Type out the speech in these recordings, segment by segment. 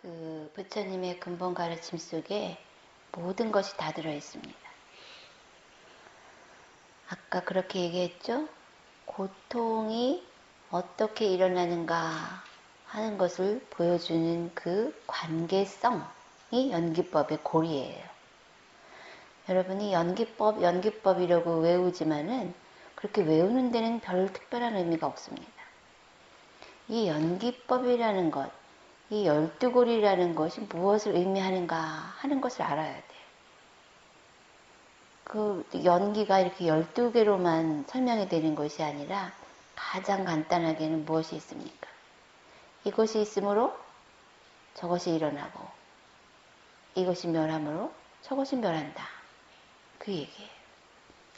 그 부처님의 근본 가르침 속에 모든 것이 다 들어있습니다. 아까 그렇게 얘기했죠? 고통이 어떻게 일어나는가 하는 것을 보여주는 그 관계성이 연기법의 고리예요. 여러분이 연기법이라고 외우지만은 그렇게 외우는 데는 별 특별한 의미가 없습니다. 이 연기법이라는 것, 이 12고리라는 것이 무엇을 의미하는가 하는 것을 알아야 돼요. 그 연기가 이렇게 12개로만 설명이 되는 것이 아니라 가장 간단하게는 무엇이 있습니까? 이것이 있으므로 저것이 일어나고 이것이 멸함으로 저것이 멸한다. 그 얘기예요.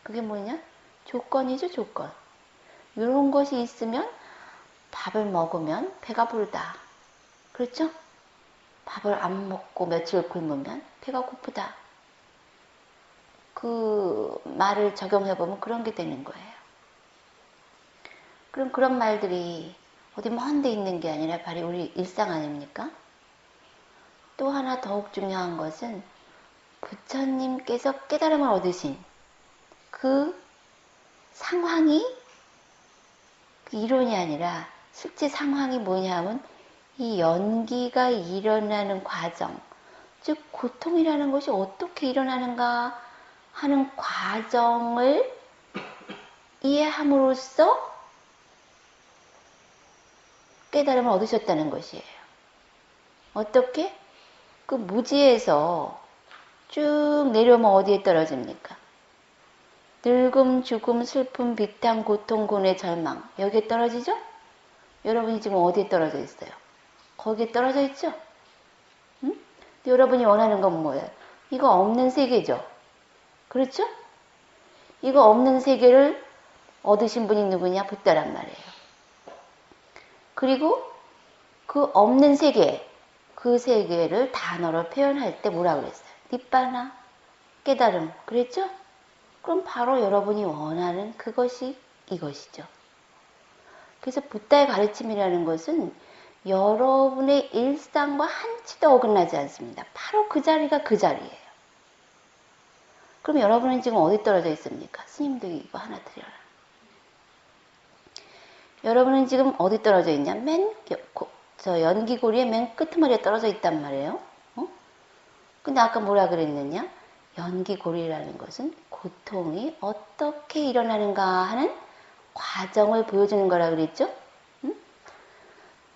그게 뭐냐? 조건이죠, 조건. 이런 것이 있으면 밥을 먹으면 배가 부르다. 그렇죠? 밥을 안 먹고 며칠 굶으면 배가 고프다. 그 말을 적용해보면 그런 게 되는 거예요. 그럼 그런 말들이 어디 먼 데 있는 게 아니라 바로 우리 일상 아닙니까? 또 하나 더욱 중요한 것은 부처님께서 깨달음을 얻으신 그 상황이 그 이론이 아니라 실제 상황이 뭐냐면 이 연기가 일어나는 과정, 즉 고통이라는 것이 어떻게 일어나는가 하는 과정을 이해함으로써 깨달음을 얻으셨다는 것이에요. 어떻게? 그 무지에서 쭉 내려오면 어디에 떨어집니까? 늙음, 죽음, 슬픔, 비탄, 고통, 고뇌, 절망. 여기에 떨어지죠? 여러분이 지금 어디에 떨어져 있어요? 거기에 떨어져 있죠? 응? 근데 여러분이 원하는 건 뭐예요? 이거 없는 세계죠? 그렇죠? 이거 없는 세계를 얻으신 분이 누구냐? 붓다란 말이에요. 그리고 그 없는 세계, 그 세계를 단어로 표현할 때 뭐라 그랬어요? 니빠나, 깨달음, 그랬죠? 그럼 바로 여러분이 원하는 그것이 이것이죠. 그래서 붓다의 가르침이라는 것은 여러분의 일상과 한치도 어긋나지 않습니다. 바로 그 자리가 그 자리예요. 그럼 여러분은 지금 어디 떨어져 있습니까? 스님도 이거 하나 드려라. 여러분은 지금 어디 떨어져 있냐? 저 연기고리의 맨 끄트머리에 떨어져 있단 말이에요. 근데 아까 뭐라 그랬느냐? 연기고리라는 것은 고통이 어떻게 일어나는가 하는 과정을 보여주는 거라 그랬죠?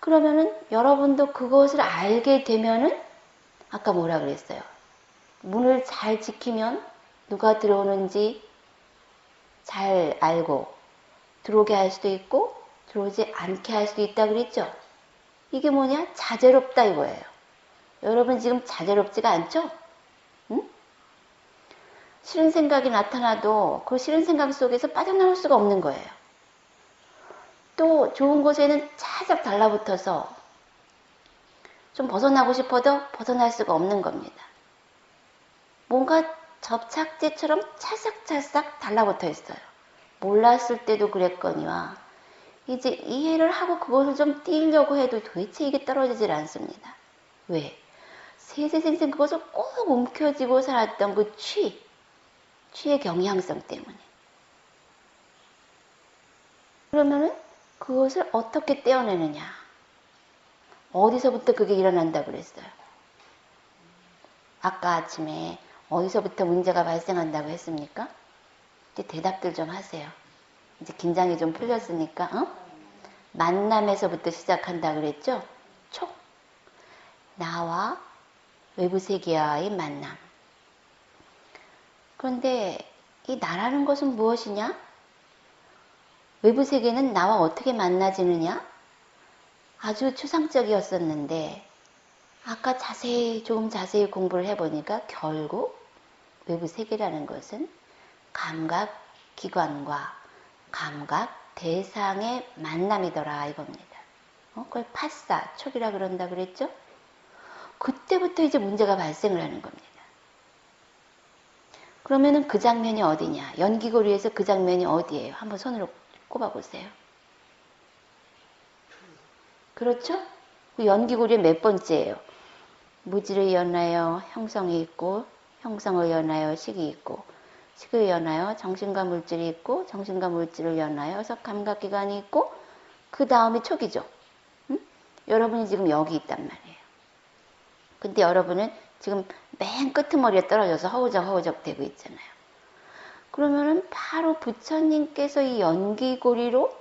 그러면은 여러분도 그것을 알게 되면은 아까 뭐라 그랬어요? 문을 잘 지키면 누가 들어오는지 잘 알고 들어오게 할 수도 있고 들어오지 않게 할 수도 있다 그랬죠? 이게 뭐냐? 자제롭다 이거예요. 여러분 지금 자제롭지가 않죠? 응? 싫은 생각이 나타나도 그 싫은 생각 속에서 빠져나올 수가 없는 거예요. 또 좋은 곳에는 차작 달라붙어서 좀 벗어나고 싶어도 벗어날 수가 없는 겁니다. 뭔가 접착제처럼 찰싹찰싹 달라붙어 있어요. 몰랐을 때도 그랬거니와 이제 이해를 하고 그것을 좀 띄려고 해도 도대체 이게 떨어지질 않습니다. 왜? 세세생생 그것을 꼭 움켜쥐고 살았던 그 취의 경향성 때문에. 그러면은 그것을 어떻게 떼어내느냐? 어디서부터 그게 일어난다고 그랬어요? 아까 아침에 어디서부터 문제가 발생한다고 했습니까? 이제 대답들 좀 하세요. 이제 긴장이 좀 풀렸으니까, 만남에서부터 시작한다 그랬죠? 촉. 나와 외부 세계와의 만남. 그런데 이 나라는 것은 무엇이냐? 외부 세계는 나와 어떻게 만나지느냐? 아주 추상적이었었는데 아까 조금 자세히 공부를 해보니까 결국 외부 세계라는 것은 감각 기관과 감각 대상의 만남이더라 이겁니다. 그걸 파사, 촉이라 그런다 그랬죠? 그때부터 이제 문제가 발생을 하는 겁니다. 그러면은 그 장면이 어디냐? 연기고리에서 그 장면이 어디예요? 한번 손으로 꼽아보세요. 그렇죠? 그 연기고리의 몇 번째예요? 무지를 이어나여 형성이 있고, 형성을 이어나여 식이 있고, 식을 이어나여 정신과 물질이 있고, 정신과 물질을 이어나여서 감각기관이 있고, 그 다음이 촉이죠. 응? 여러분이 지금 여기 있단 말이에요. 근데 여러분은 지금 맨 끄트머리에 떨어져서 허우적허우적 되고 있잖아요. 그러면은 바로 부처님께서 이 연기고리로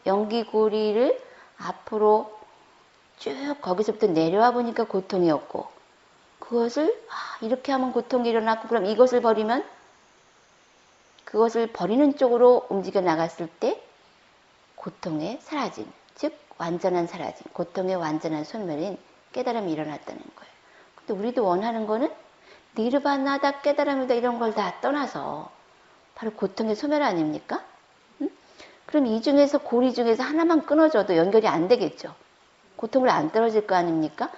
연기고리를 앞으로 쭉 거기서부터 내려와 보니까 고통이 없고, 그것을 이렇게 하면 고통이 일어났고, 그럼 이것을 버리면 그것을 버리는 쪽으로 움직여 나갔을 때 고통의 사라짐, 즉 완전한 사라짐, 고통의 완전한 소멸인 깨달음이 일어났다는 거예요. 근데 우리도 원하는 거는 니르바나다, 깨달음이다 이런 걸 다 떠나서 바로 고통의 소멸 아닙니까? 응? 그럼 이 중에서 고리 중에서 하나만 끊어줘도 연결이 안 되겠죠. 고통을 안 떨어질 거 아닙니까?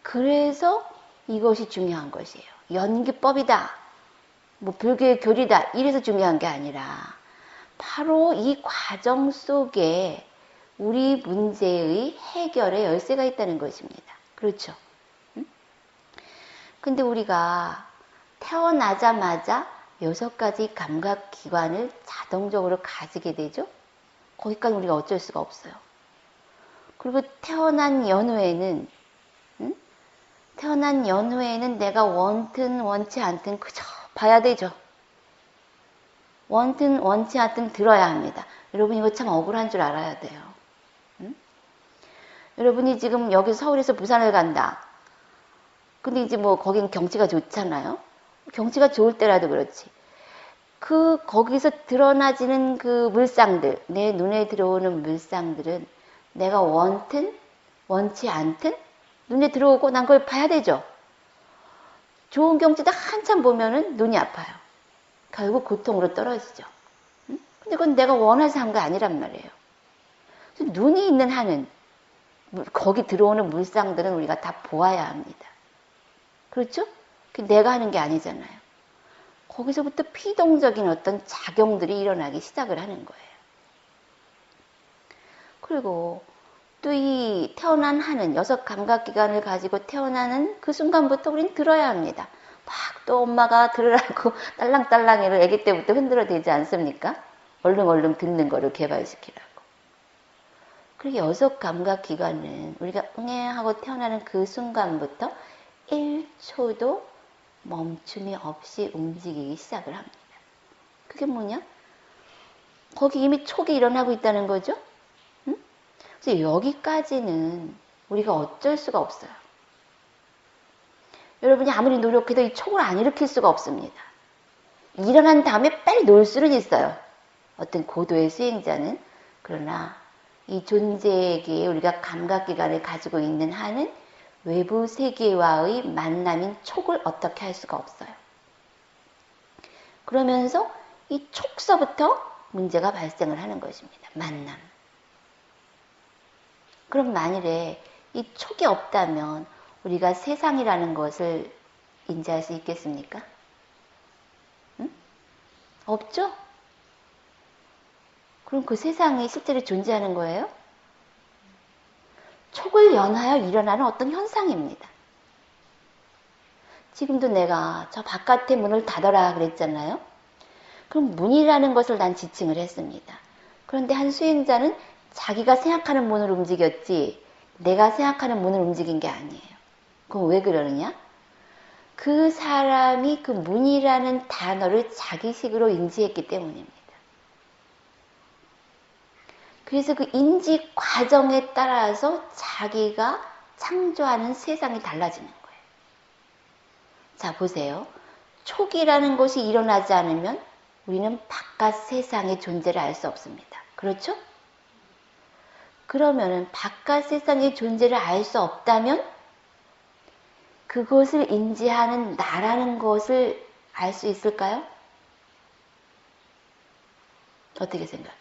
그래서 이것이 중요한 것이에요. 연기법이다, 뭐 불교의 교리다 이래서 중요한 게 아니라 바로 이 과정 속에 우리 문제의 해결의 열쇠가 있다는 것입니다. 그렇죠? 근데 우리가 태어나자마자 6가지 감각기관을 자동적으로 가지게 되죠? 거기까지 우리가 어쩔 수가 없어요. 그리고 태어난 연후에는 내가 원든 원치 않든 그저 봐야 되죠. 원든 원치 않든 들어야 합니다. 여러분 이거 참 억울한 줄 알아야 돼요. 여러분이 지금 여기 서울에서 부산을 간다. 근데 이제 뭐 거긴 경치가 좋잖아요. 경치가 좋을 때라도 그렇지. 거기서 드러나지는 그 물상들, 내 눈에 들어오는 물상들은 내가 원든 원치 않든 눈에 들어오고 난 그걸 봐야 되죠. 좋은 경치도 한참 보면은 눈이 아파요. 결국 고통으로 떨어지죠. 근데 그건 내가 원해서 한 거 아니란 말이에요. 눈이 있는 한은 거기 들어오는 물상들은 우리가 다 보아야 합니다. 그렇죠? 내가 하는 게 아니잖아요. 거기서부터 피동적인 어떤 작용들이 일어나기 시작을 하는 거예요. 그리고 또 이 태어난 한은 6감각기관을 가지고 태어나는 그 순간부터 우린 들어야 합니다. 막 또 엄마가 들으라고 딸랑딸랑이를 아기 때부터 흔들어대지 않습니까? 얼른 듣는 거를 개발시키라고. 그리고 6감각기관은 우리가 응애 하고 태어나는 그 순간부터 1초도 멈춤이 없이 움직이기 시작을 합니다. 그게 뭐냐? 거기 이미 촉이 일어나고 있다는 거죠? 응? 그래서 여기까지는 우리가 어쩔 수가 없어요. 여러분이 아무리 노력해도 이 촉을 안 일으킬 수가 없습니다. 일어난 다음에 빨리 놓을 수는 있어요. 어떤 고도의 수행자는. 그러나 이 존재에게 우리가 감각기관을 가지고 있는 한은 외부 세계와의 만남인 촉을 어떻게 할 수가 없어요. 그러면서 이 촉서부터 문제가 발생을 하는 것입니다. 만남. 그럼 만일에 이 촉이 없다면 우리가 세상이라는 것을 인지할 수 있겠습니까? 응? 없죠? 그럼 그 세상이 실제로 존재하는 거예요? 촉을 연하여 일어나는 어떤 현상입니다. 지금도 내가 저 바깥의 문을 닫아라 그랬잖아요. 그럼 문이라는 것을 난 지칭을 했습니다. 그런데 한 수행자는 자기가 생각하는 문을 움직였지 내가 생각하는 문을 움직인 게 아니에요. 그럼 왜 그러느냐? 그 사람이 그 문이라는 단어를 자기식으로 인지했기 때문입니다. 그래서 그 인지 과정에 따라서 자기가 창조하는 세상이 달라지는 거예요. 자, 보세요. 촉이라는 것이 일어나지 않으면 우리는 바깥 세상의 존재를 알 수 없습니다. 그렇죠? 그러면은 바깥 세상의 존재를 알 수 없다면 그것을 인지하는 나라는 것을 알 수 있을까요? 어떻게 생각해요?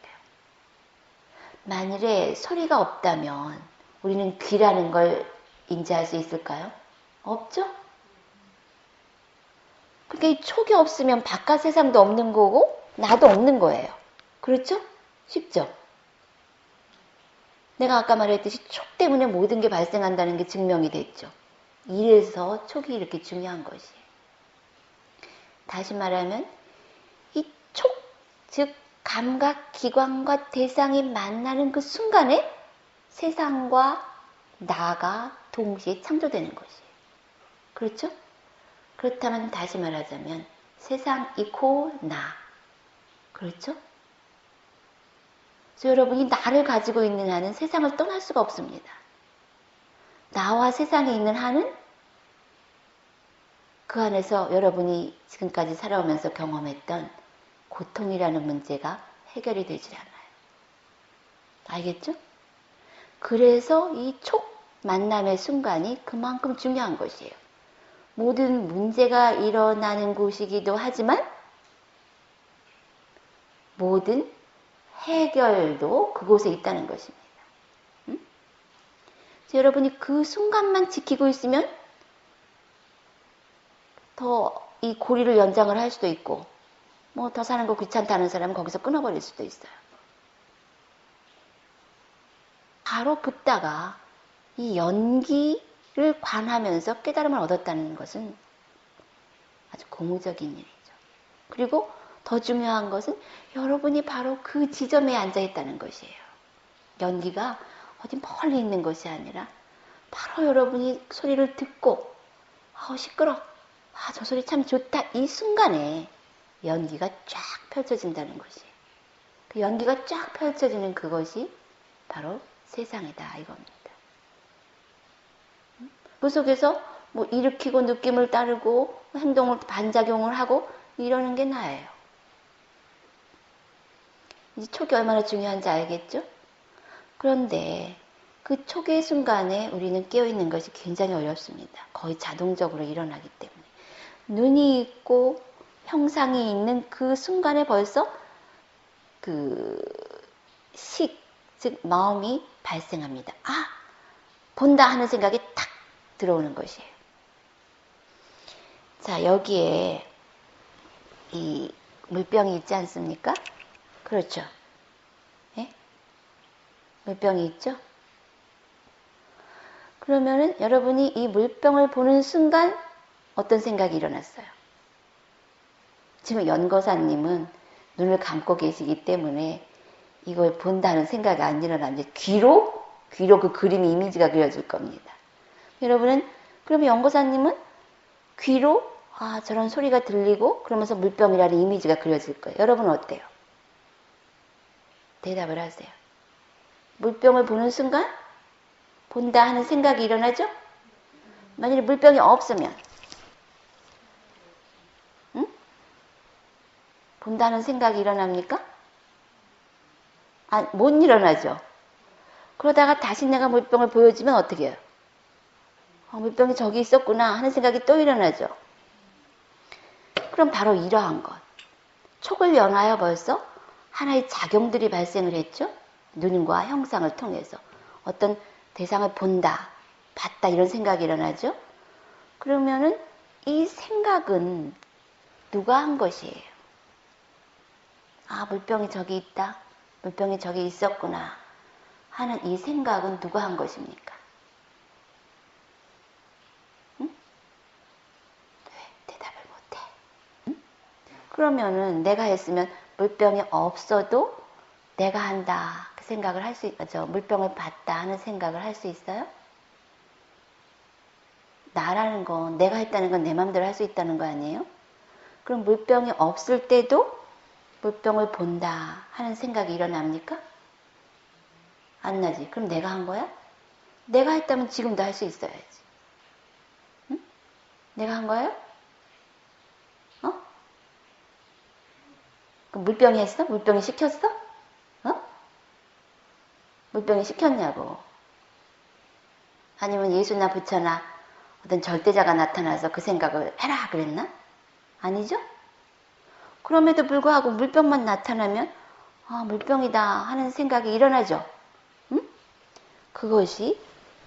만일에 소리가 없다면 우리는 귀라는 걸 인지할 수 있을까요? 없죠? 그러니까 이 촉이 없으면 바깥 세상도 없는 거고 나도 없는 거예요. 그렇죠? 쉽죠? 내가 아까 말했듯이 촉 때문에 모든 게 발생한다는 게 증명이 됐죠. 이래서 촉이 이렇게 중요한 것이에요. 다시 말하면 이 촉, 즉 감각 기관과 대상이 만나는 그 순간에 세상과 나가 동시에 창조되는 것이에요. 그렇죠? 그렇다면 다시 말하자면 세상 이코 나. 그렇죠? 그래서 여러분이 나를 가지고 있는 한은 세상을 떠날 수가 없습니다. 나와 세상에 있는 한은 그 안에서 여러분이 지금까지 살아오면서 경험했던 고통이라는 문제가 해결이 되질 않아요. 알겠죠? 그래서 이 촉 만남의 순간이 그만큼 중요한 것이에요. 모든 문제가 일어나는 곳이기도 하지만 모든 해결도 그곳에 있다는 것입니다. 여러분이 그 순간만 지키고 있으면 더 이 고리를 연장을 할 수도 있고 뭐 더 사는 거 귀찮다는 사람은 거기서 끊어버릴 수도 있어요. 바로 붙다가 이 연기를 관하면서 깨달음을 얻었다는 것은 아주 고무적인 일이죠. 그리고 더 중요한 것은 여러분이 바로 그 지점에 앉아 있다는 것이에요. 연기가 어디 멀리 있는 것이 아니라 바로 여러분이 소리를 듣고 시끄러. 저 소리 참 좋다. 이 순간에 연기가 쫙 펼쳐진다는 것이에요. 그 연기가 쫙 펼쳐지는 그것이 바로 세상이다 이겁니다. 그 속에서 뭐 일으키고 느낌을 따르고 행동을 반작용을 하고 이러는 게 나예요. 이 촉이 얼마나 중요한지 알겠죠? 그런데 그 촉의 순간에 우리는 깨어있는 것이 굉장히 어렵습니다. 거의 자동적으로 일어나기 때문에. 눈이 있고 형상이 있는 그 순간에 벌써 그 즉 마음이 발생합니다. 본다 하는 생각이 탁 들어오는 것이에요. 자, 여기에 이 물병이 있지 않습니까? 그렇죠. 예? 물병이 있죠? 그러면은 여러분이 이 물병을 보는 순간 어떤 생각이 일어났어요? 지금 연거사님은 눈을 감고 계시기 때문에 이걸 본다는 생각이 안 일어나는데 귀로 그 그림이 이미지가 그려질 겁니다. 여러분은 그러면 연거사님은 귀로 저런 소리가 들리고 그러면서 물병이라는 이미지가 그려질 거예요. 여러분은 어때요? 대답을 하세요. 물병을 보는 순간 본다 하는 생각이 일어나죠? 만약에 물병이 없으면 본다는 생각이 일어납니까? 못 일어나죠. 그러다가 다시 내가 물병을 보여주면 어떻게 해요? 물병이 저기 있었구나 하는 생각이 또 일어나죠. 그럼 바로 이러한 것. 촉을 연하여 벌써 하나의 작용들이 발생을 했죠. 눈과 형상을 통해서. 어떤 대상을 본다, 봤다 이런 생각이 일어나죠. 그러면은 이 생각은 누가 한 것이에요? 물병이 저기 있다. 물병이 저기 있었구나 하는 이 생각은 누가 한 것입니까? 응? 왜 대답을 못해? 응? 그러면은 내가 했으면 물병이 없어도 내가 한다 그 생각을 할 수 있죠. 물병을 봤다 하는 생각을 할 수 있어요? 나라는 건 내가 했다는 건 내 마음대로 할 수 있다는 거 아니에요? 그럼 물병이 없을 때도 물병을 본다 하는 생각이 일어납니까? 안 나지. 그럼 내가 한 거야? 내가 했다면 지금도 할 수 있어야지. 응? 내가 한 거예요? 그럼 물병이 했어? 물병이 시켰어? 물병이 시켰냐고. 아니면 예수나 부처나 어떤 절대자가 나타나서 그 생각을 해라 그랬나? 아니죠? 그럼에도 불구하고 물병만 나타나면 물병이다 하는 생각이 일어나죠. 응? 그것이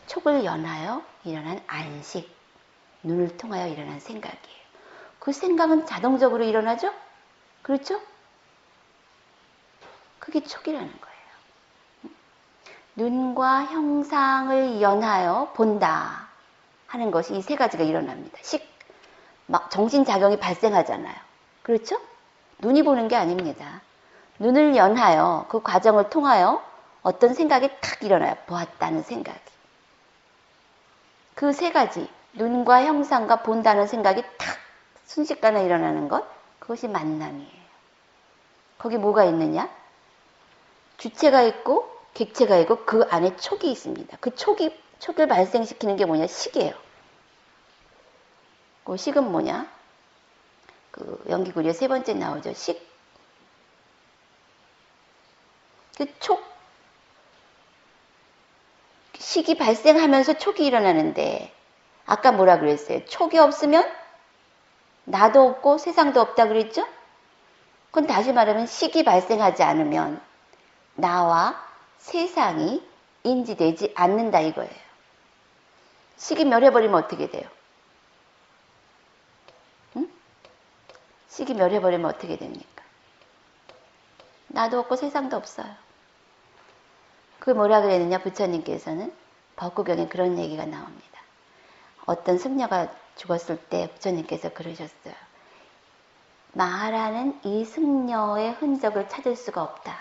촉을 연하여 일어난 안식, 눈을 통하여 일어난 생각이에요. 그 생각은 자동적으로 일어나죠? 그렇죠? 그게 촉이라는 거예요. 눈과 형상을 연하여 본다. 하는 것이 이 세 가지가 일어납니다. 막 정신작용이 발생하잖아요. 그렇죠? 눈이 보는 게 아닙니다. 눈을 연하여 그 과정을 통하여 어떤 생각이 탁 일어나요. 보았다는 생각이. 그 세 가지, 눈과 형상과 본다는 생각이 탁 순식간에 일어나는 것, 그것이 만남이에요. 거기 뭐가 있느냐? 주체가 있고 객체가 있고 그 안에 촉이 있습니다. 그 촉을 발생시키는 게 뭐냐? 식이에요. 그 식은 뭐냐? 그 연기구리에 세 번째 나오죠. 식. 그 식이 발생하면서 촉이 일어나는데 아까 뭐라 그랬어요? 촉이 없으면 나도 없고 세상도 없다 그랬죠? 그건 다시 말하면 식이 발생하지 않으면 나와 세상이 인지되지 않는다 이거예요. 식이 멸해버리면 어떻게 돼요? 응? 식이 멸해버리면 어떻게 됩니까? 나도 없고 세상도 없어요. 그 뭐라 그랬느냐 부처님께서는 법구경에 그런 얘기가 나옵니다. 어떤 승려가 죽었을 때 부처님께서 그러셨어요. 말하는 이 승려의 흔적을 찾을 수가 없다.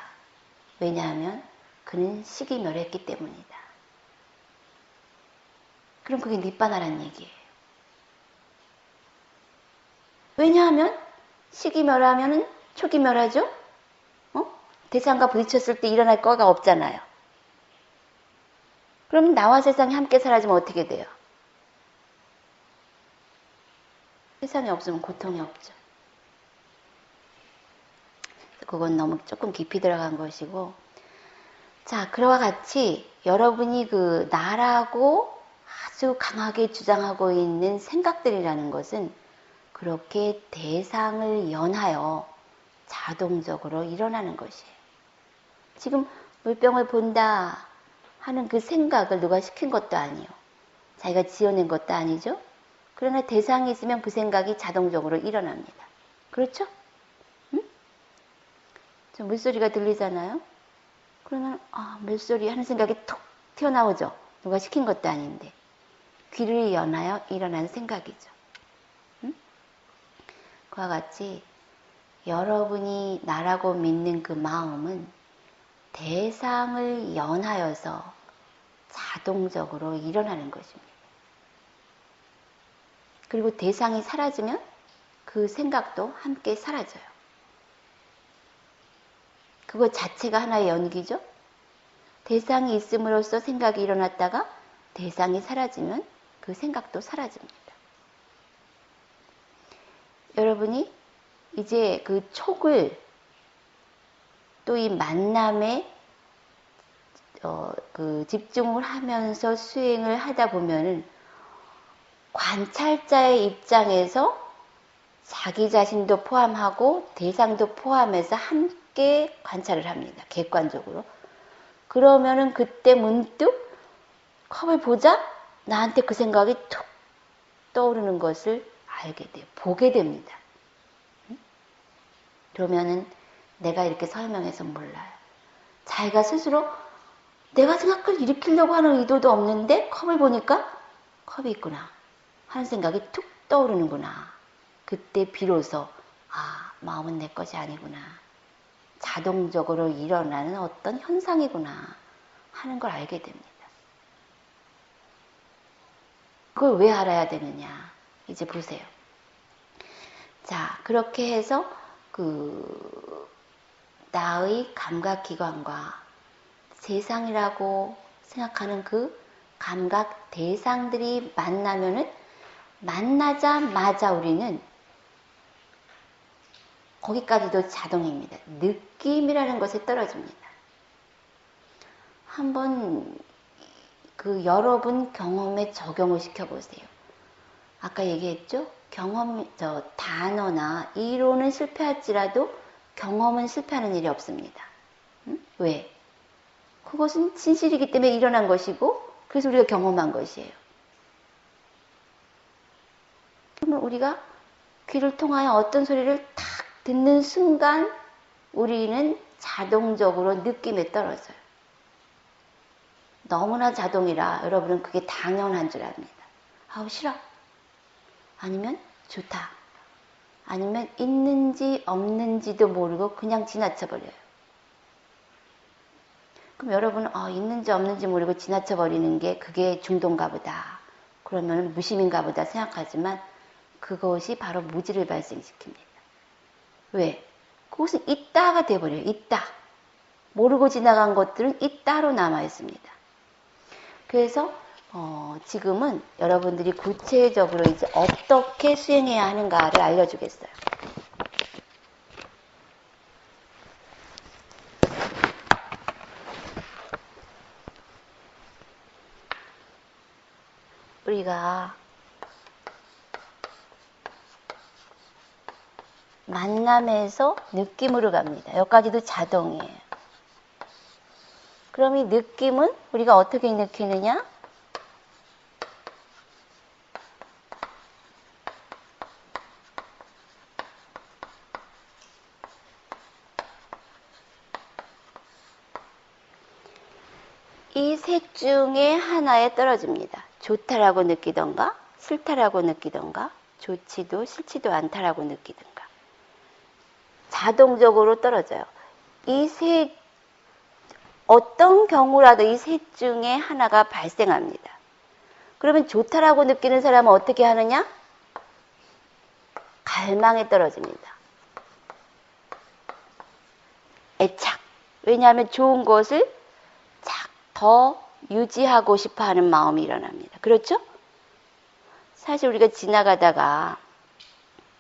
왜냐하면 그는 식이 멸했기 때문이다. 그럼 그게 니빠나란 얘기예요. 왜냐하면 식이 멸하면 촉이 멸하죠? 대상과 부딪혔을 때 일어날 거가 없잖아요. 그럼 나와 세상이 함께 사라지면 어떻게 돼요? 세상이 없으면 고통이 없죠. 그건 너무 조금 깊이 들어간 것이고, 자, 그와 같이 여러분이 그 나라고 아주 강하게 주장하고 있는 생각들이라는 것은 그렇게 대상을 연하여 자동적으로 일어나는 것이에요. 지금 물병을 본다 하는 그 생각을 누가 시킨 것도 아니에요. 자기가 지어낸 것도 아니죠. 그러나 대상이 있으면 그 생각이 자동적으로 일어납니다. 그렇죠? 응? 물소리가 들리잖아요. 그러면 물소리 하는 생각이 톡 튀어나오죠. 누가 시킨 것도 아닌데. 귀를 연하여 일어난 생각이죠. 응? 그와 같이 여러분이 나라고 믿는 그 마음은 대상을 연하여서 자동적으로 일어나는 것입니다. 그리고 대상이 사라지면 그 생각도 함께 사라져요. 그거 자체가 하나의 연기죠. 대상이 있음으로써 생각이 일어났다가 대상이 사라지면 그 생각도 사라집니다. 여러분이 이제 그 촉을 또 이 만남에 그 집중을 하면서 수행을 하다 보면은 관찰자의 입장에서 자기 자신도 포함하고 대상도 포함해서 함께 관찰을 합니다. 객관적으로. 그러면은 그때 문득 컵을 보자 나한테 그 생각이 툭 떠오르는 것을 알게 돼요. 보게 됩니다. 그러면은 내가 이렇게 설명해서 몰라요. 자기가 스스로 내가 생각을 일으키려고 하는 의도도 없는데 컵을 보니까 컵이 있구나 하는 생각이 툭 떠오르는구나. 그때 비로소 마음은 내 것이 아니구나. 자동적으로 일어나는 어떤 현상이구나 하는 걸 알게 됩니다. 그걸 왜 알아야 되느냐. 이제 보세요. 자, 그렇게 해서 나의 감각기관과 세상이라고 생각하는 그 감각 대상들이 만나면은 만나자마자 우리는 거기까지도 자동입니다. 느낌이라는 것에 떨어집니다. 한번 여러분 경험에 적용을 시켜보세요. 아까 얘기했죠? 단어나 이론은 실패할지라도 경험은 실패하는 일이 없습니다. 응? 왜? 그것은 진실이기 때문에 일어난 것이고 그래서 우리가 경험한 것이에요. 그러면 우리가 귀를 통하여 어떤 소리를 탁 듣는 순간 우리는 자동적으로 느낌에 떨어져요. 너무나 자동이라 여러분은 그게 당연한 줄 압니다. 아우 싫어. 아니면 좋다. 아니면 있는지 없는지도 모르고 그냥 지나쳐버려요. 그럼 여러분은 있는지 없는지 모르고 지나쳐버리는 게 그게 중도인가 보다. 그러면 무심인가 보다 생각하지만 그것이 바로 무지를 발생시킵니다. 왜? 그것은 있다가 돼버려요. 있다. 모르고 지나간 것들은 있다로 남아있습니다. 그래서 지금은 여러분들이 구체적으로 이제 어떻게 수행해야 하는가를 알려주겠어요. 우리가 만남에서 느낌으로 갑니다. 여기까지도 자동이에요. 그럼 이 느낌은 우리가 어떻게 느끼느냐? 이 셋 중에 하나에 떨어집니다. 좋다라고 느끼던가, 싫다라고 느끼던가, 좋지도 싫지도 않다라고 느끼던가. 자동적으로 떨어져요. 어떤 경우라도 이 셋 중에 하나가 발생합니다. 그러면 좋다라고 느끼는 사람은 어떻게 하느냐? 갈망에 떨어집니다. 애착. 왜냐하면 좋은 것을 더 유지하고 싶어 하는 마음이 일어납니다. 그렇죠? 사실 우리가 지나가다가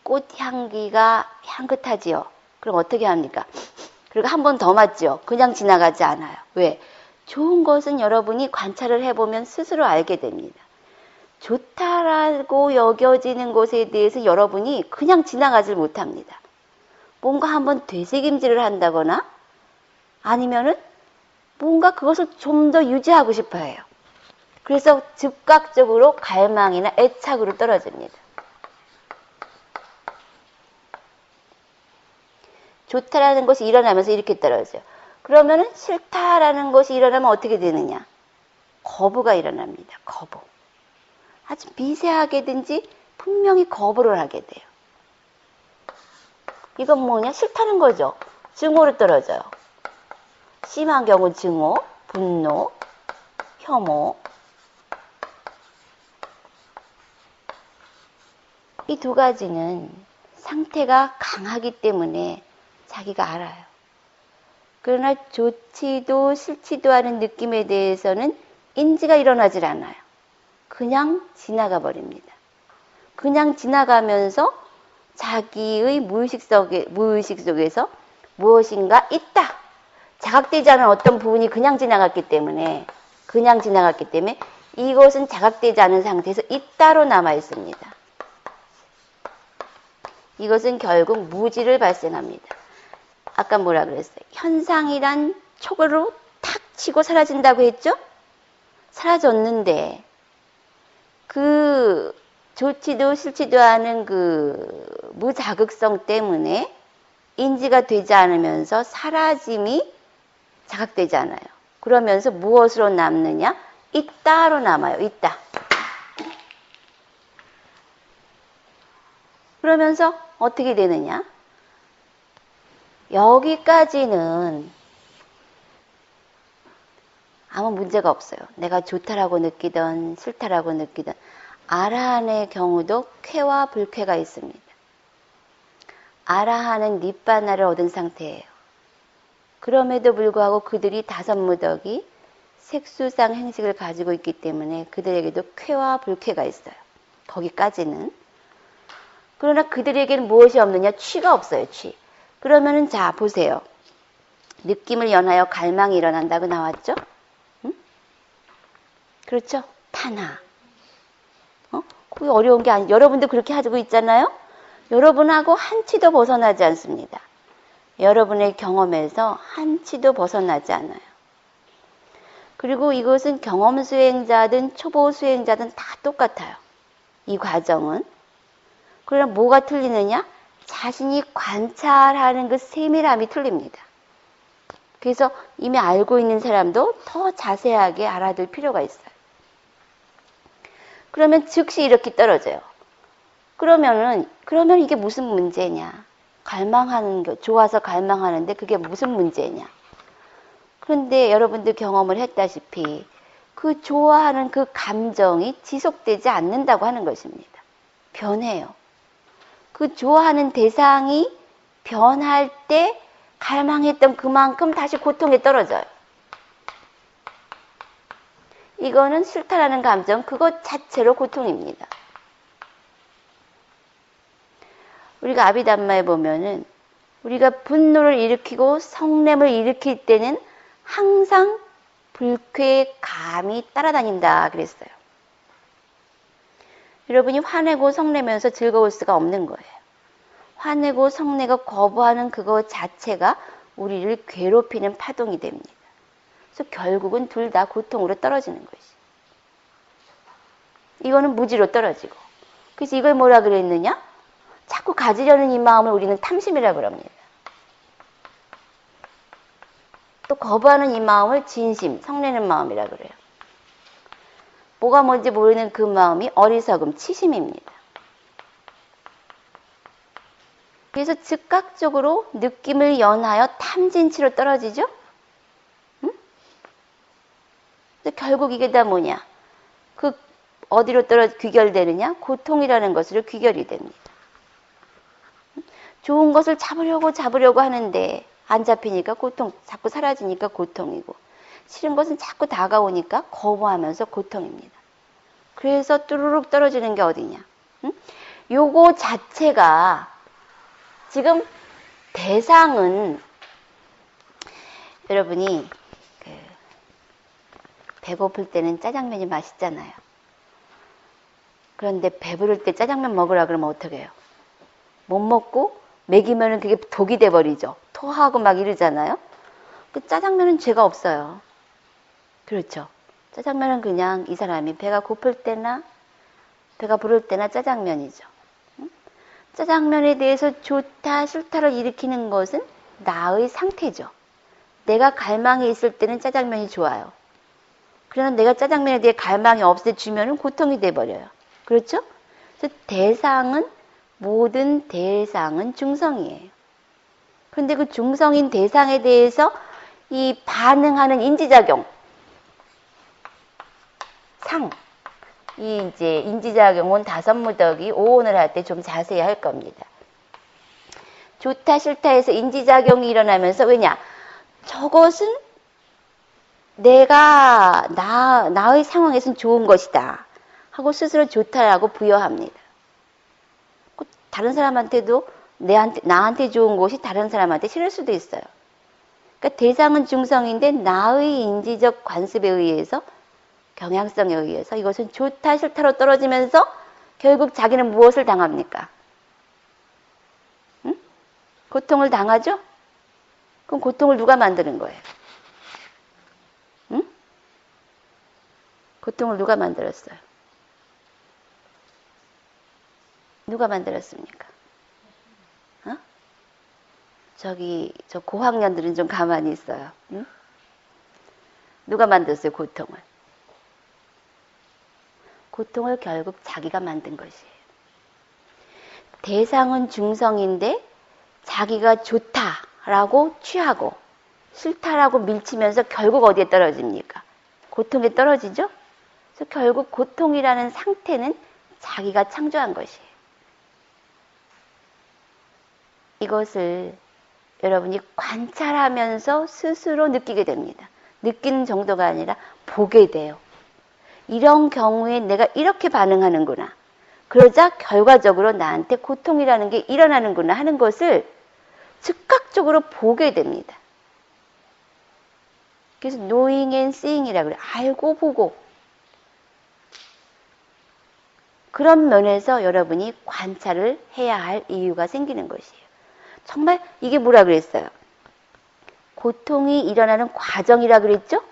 꽃 향기가 향긋하지요. 그럼 어떻게 합니까? 그리고 한 번 더 맡죠. 그냥 지나가지 않아요. 왜? 좋은 것은 여러분이 관찰을 해보면 스스로 알게 됩니다. 좋다라고 여겨지는 것에 대해서 여러분이 그냥 지나가질 못합니다. 뭔가 한번 되새김질을 한다거나 아니면은 뭔가 그것을 좀 더 유지하고 싶어 해요. 그래서 즉각적으로 갈망이나 애착으로 떨어집니다. 좋다라는 것이 일어나면서 이렇게 떨어져요. 그러면은 싫다라는 것이 일어나면 어떻게 되느냐? 거부가 일어납니다. 거부. 아주 미세하게든지 분명히 거부를 하게 돼요. 이건 뭐냐? 싫다는 거죠. 증오로 떨어져요. 심한 경우 증오, 분노, 혐오. 이 두 가지는 상태가 강하기 때문에 자기가 알아요. 그러나 좋지도 싫지도 않은 느낌에 대해서는 인지가 일어나질 않아요. 그냥 지나가 버립니다. 그냥 지나가면서 자기의 무의식 속에서 무엇인가 있다. 자각되지 않은 어떤 부분이 그냥 지나갔기 때문에 이것은 자각되지 않은 상태에서 있다로 남아 있습니다. 이것은 결국 무지를 발생합니다. 아까 뭐라 그랬어요? 현상이란 촉으로 탁 치고 사라진다고 했죠? 사라졌는데 그 좋지도 싫지도 않은 그 무자극성 때문에 인지가 되지 않으면서 사라짐이 자각되지 않아요. 그러면서 무엇으로 남느냐? 있다로 남아요. 있다. 그러면서 어떻게 되느냐? 여기까지는 아무 문제가 없어요. 내가 좋다라고 느끼던 싫다라고 느끼던 아라한의 경우도 쾌와 불쾌가 있습니다. 아라한은 닛바나를 얻은 상태예요. 그럼에도 불구하고 그들이 다섯 무더기 색수상 행식을 가지고 있기 때문에 그들에게도 쾌와 불쾌가 있어요. 거기까지는. 그러나 그들에게는 무엇이 없느냐? 취가 없어요. 취. 그러면은 자 보세요. 느낌을 연하여 갈망이 일어난다고 나왔죠? 응? 그렇죠? 탄하. 그게 어려운 게 아니에요. 여러분도 그렇게 하고 있잖아요? 여러분하고 한 치도 벗어나지 않습니다. 여러분의 경험에서 한 치도 벗어나지 않아요. 그리고 이것은 경험 수행자든 초보 수행자든 다 똑같아요. 이 과정은. 그러나 뭐가 틀리느냐? 자신이 관찰하는 그 세밀함이 틀립니다. 그래서 이미 알고 있는 사람도 더 자세하게 알아둘 필요가 있어요. 그러면 즉시 이렇게 떨어져요. 그러면 이게 무슨 문제냐? 갈망하는 게, 좋아서 갈망하는데 그게 무슨 문제냐? 그런데 여러분들 경험을 했다시피 그 좋아하는 그 감정이 지속되지 않는다고 하는 것입니다. 변해요. 그 좋아하는 대상이 변할 때 갈망했던 그만큼 다시 고통에 떨어져요. 이거는 싫다라는 감정, 그것 자체로 고통입니다. 우리가 아비담마에 보면은 우리가 분노를 일으키고 성냄을 일으킬 때는 항상 불쾌의 감이 따라다닌다 그랬어요. 여러분이 화내고 성내면서 즐거울 수가 없는 거예요. 화내고 성내고 거부하는 그거 자체가 우리를 괴롭히는 파동이 됩니다. 그래서 결국은 둘 다 고통으로 떨어지는 것이. 이거는 무지로 떨어지고. 그래서 이걸 뭐라 그랬느냐? 자꾸 가지려는 이 마음을 우리는 탐심이라 그럽니다. 또 거부하는 이 마음을 진심, 성내는 마음이라 그래요. 뭐가 뭔지 모르는 그 마음이 어리석음, 치심입니다. 그래서 즉각적으로 느낌을 연하여 탐진치로 떨어지죠? 응? 결국 이게 다 뭐냐? 그 어디로 귀결되느냐? 고통이라는 것으로 귀결이 됩니다. 좋은 것을 잡으려고 하는데 안 잡히니까 고통, 자꾸 사라지니까 고통이고, 싫은 것은 자꾸 다가오니까 거부하면서 고통입니다. 그래서 뚜루룩 떨어지는 게 어디냐? 응? 요거 자체가 지금 대상은 여러분이 배고플 때는 짜장면이 맛있잖아요. 그런데 배부를 때 짜장면 먹으라 그러면 어떻게 해요? 못 먹고 먹이면은 그게 독이 돼버리죠. 토하고 막 이러잖아요. 그 짜장면은 죄가 없어요. 그렇죠. 짜장면은 그냥 이 사람이 배가 고플 때나 배가 부를 때나 짜장면이죠. 짜장면에 대해서 좋다 싫다를 일으키는 것은 나의 상태죠. 내가 갈망이 있을 때는 짜장면이 좋아요. 그러나 내가 짜장면에 대해 갈망이 없을 때 주면은 고통이 돼버려요. 그렇죠? 그래서 모든 대상은 중성이에요. 그런데 그 중성인 대상에 대해서 이 반응하는 인지작용, 이 이제 인지작용은 다섯무더기 5온을 할 때 좀 자세히 할 겁니다. 좋다 싫다 해서 인지작용이 일어나면서 왜냐? 저것은 나의 상황에서는 좋은 것이다 하고 스스로 좋다라고 부여합니다. 다른 사람한테도 나한테 좋은 것이 다른 사람한테 싫을 수도 있어요. 그러니까 대상은 중성인데 나의 인지적 관습에 의해서, 경향성에 의해서 이것은 좋다 싫다로 떨어지면서 결국 자기는 무엇을 당합니까? 응? 고통을 당하죠? 그럼 고통을 누가 만드는 거예요? 응? 고통을 누가 만들었어요? 누가 만들었습니까? 어? 저 고학년들은 좀 가만히 있어요. 응? 누가 만들었어요, 고통을? 고통을 결국 자기가 만든 것이에요. 대상은 중성인데 자기가 좋다라고 취하고 싫다라고 밀치면서 결국 어디에 떨어집니까? 고통에 떨어지죠? 그래서 결국 고통이라는 상태는 자기가 창조한 것이에요. 이것을 여러분이 관찰하면서 스스로 느끼게 됩니다. 느끼는 정도가 아니라 보게 돼요. 이런 경우에 내가 이렇게 반응하는구나. 그러자 결과적으로 나한테 고통이라는 게 일어나는구나 하는 것을 즉각적으로 보게 됩니다. 그래서 knowing and seeing이라고 그래요. 알고 보고. 그런 면에서 여러분이 관찰을 해야 할 이유가 생기는 것이에요. 정말 이게 뭐라 그랬어요? 고통이 일어나는 과정이라 그랬죠?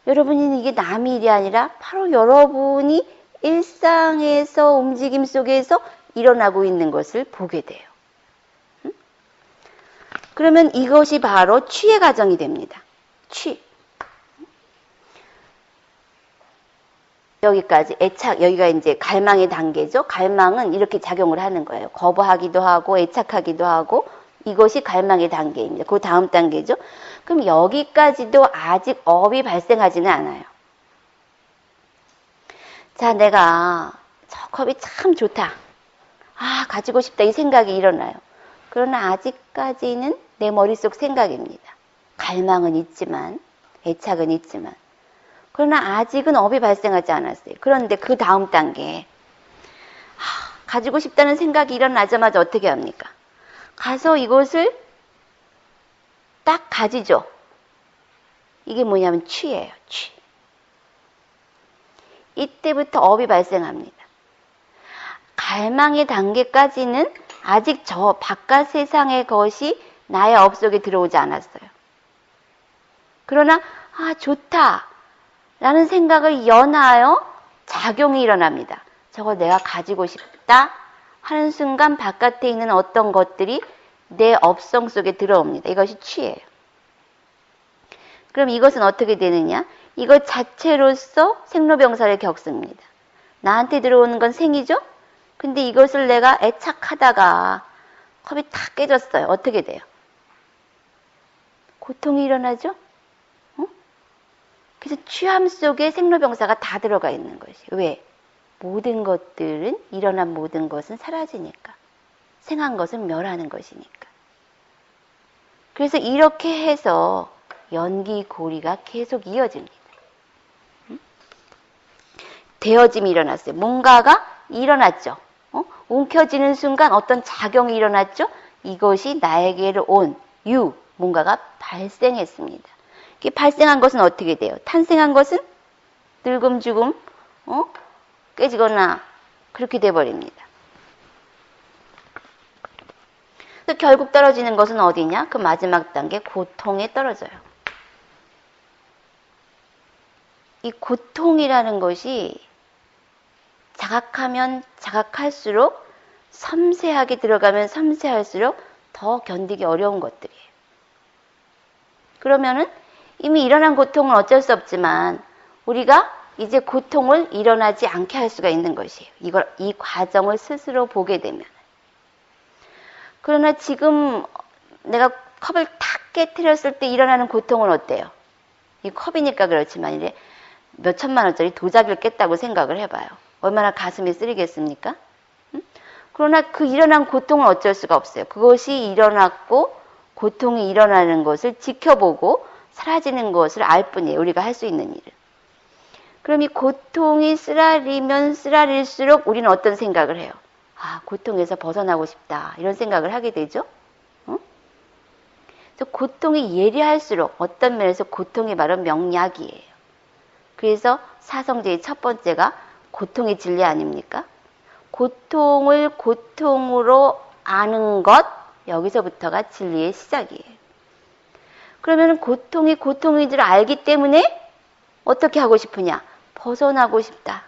여러분이 이게 남의 일이 아니라 바로 여러분이 일상에서 움직임 속에서 일어나고 있는 것을 보게 돼요. 그러면 이것이 바로 취의 과정이 됩니다. 취. 여기까지 애착, 여기가 이제 갈망의 단계죠. 갈망은 이렇게 작용을 하는 거예요. 거부하기도 하고 애착하기도 하고 이것이 갈망의 단계입니다. 그 다음 단계죠. 그럼 여기까지도 아직 업이 발생하지는 않아요. 자, 내가 저 컵이 참 좋다. 아, 가지고 싶다. 이 생각이 일어나요. 그러나 아직까지는 내 머릿속 생각입니다. 갈망은 있지만, 애착은 있지만. 그러나 아직은 업이 발생하지 않았어요. 그런데 그 다음 단계에 가지고 싶다는 생각이 일어나자마자 어떻게 합니까? 가서 이것을 딱 가지죠. 이게 뭐냐면 취예요. 취. 이때부터 업이 발생합니다. 갈망의 단계까지는 아직 저 바깥 세상의 것이 나의 업 속에 들어오지 않았어요. 그러나 좋다 라는 생각을 연하여 작용이 일어납니다. 저거 내가 가지고 싶다 하는 순간 바깥에 있는 어떤 것들이 내 업성 속에 들어옵니다. 이것이 취예요. 그럼 이것은 어떻게 되느냐? 이것 자체로서 생로병사를 겪습니다. 나한테 들어오는 건 생이죠? 근데 이것을 내가 애착하다가 컵이 탁 깨졌어요. 어떻게 돼요? 고통이 일어나죠? 그래서 취함 속에 생로병사가 다 들어가 있는 것이. 왜? 모든 것들은, 일어난 모든 것은 사라지니까. 생한 것은 멸하는 것이니까. 그래서 이렇게 해서 연기고리가 계속 이어집니다. 되어짐이 일어났어요. 뭔가가 일어났죠. 움켜쥐는 순간 어떤 작용이 일어났죠. 이것이 나에게로 온 뭔가가 발생했습니다. 이게 발생한 것은 어떻게 돼요? 탄생한 것은 늙음, 죽음, 깨지거나 그렇게 돼버립니다. 또 결국 떨어지는 것은 어디냐? 그 마지막 단계 고통에 떨어져요. 이 고통이라는 것이 자각하면 자각할수록 섬세하게 들어가면 섬세할수록 더 견디기 어려운 것들이에요. 그러면은 이미 일어난 고통은 어쩔 수 없지만 우리가 이제 고통을 일어나지 않게 할 수가 있는 것이에요. 이 과정을 스스로 보게 되면. 그러나 지금 내가 컵을 탁 깨트렸을 때 일어나는 고통은 어때요? 이 컵이니까 그렇지만 이래 몇 천만 원짜리 도자기를 깼다고 생각을 해봐요. 얼마나 가슴이 쓰리겠습니까? 그러나 그 일어난 고통은 어쩔 수가 없어요. 그것이 일어났고 고통이 일어나는 것을 지켜보고 사라지는 것을 알 뿐이에요. 우리가 할 수 있는 일은. 그럼 이 고통이 쓰라리면 쓰라릴수록 우리는 어떤 생각을 해요? 고통에서 벗어나고 싶다. 이런 생각을 하게 되죠. 그래서 고통이 예리할수록 어떤 면에서 고통이 바로 명약이에요. 그래서 사성제의 첫 번째가 고통의 진리 아닙니까? 고통을 고통으로 아는 것, 여기서부터가 진리의 시작이에요. 그러면 고통이 고통인 줄 알기 때문에 어떻게 하고 싶으냐? 벗어나고 싶다.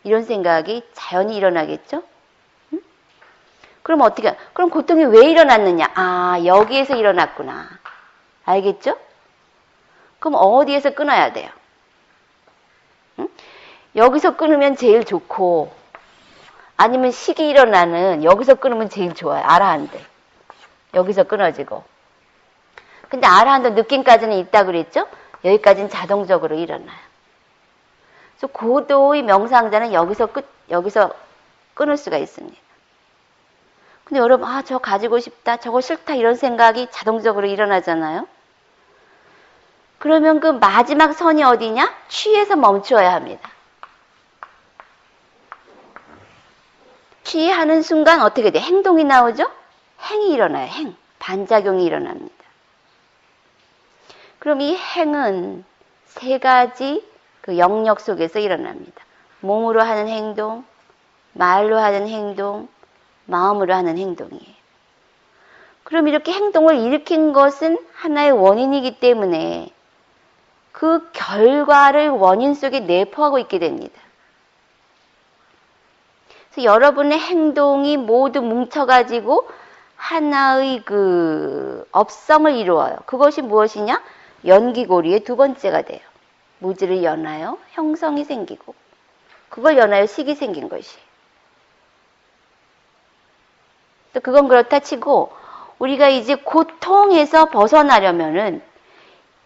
이런 생각이 자연히 일어나겠죠? 그럼 어떻게, 그럼 고통이 왜 일어났느냐? 여기에서 일어났구나. 알겠죠? 그럼 어디에서 끊어야 돼요? 여기서 끊으면 제일 좋고, 아니면 식이 일어나는 여기서 끊으면 제일 좋아요. 아라한테. 여기서 끊어지고. 근데 아라한테 느낌까지는 있다 그랬죠? 여기까지는 자동적으로 일어나요. 그래서 고도의 명상자는 여기서 끊을 수가 있습니다. 근데 여러분, 저 가지고 싶다, 저거 싫다 이런 생각이 자동적으로 일어나잖아요. 그러면 그 마지막 선이 어디냐? 취에서 멈추어야 합니다. 취하는 순간 어떻게 돼? 행동이 나오죠? 행이 일어나요. 행. 반작용이 일어납니다. 그럼 이 행은 세 가지 그 영역 속에서 일어납니다. 몸으로 하는 행동, 말로 하는 행동, 마음으로 하는 행동이에요. 그럼 이렇게 행동을 일으킨 것은 하나의 원인이기 때문에 그 결과를 원인 속에 내포하고 있게 됩니다. 그래서 여러분의 행동이 모두 뭉쳐가지고 하나의 그 업성을 이루어요. 그것이 무엇이냐? 연기고리의 두 번째가 돼요. 무지를 연하여 형성이 생기고. 그걸 연하여 식이 생긴 것이. 또 그건 그렇다 치고 우리가 이제 고통에서 벗어나려면은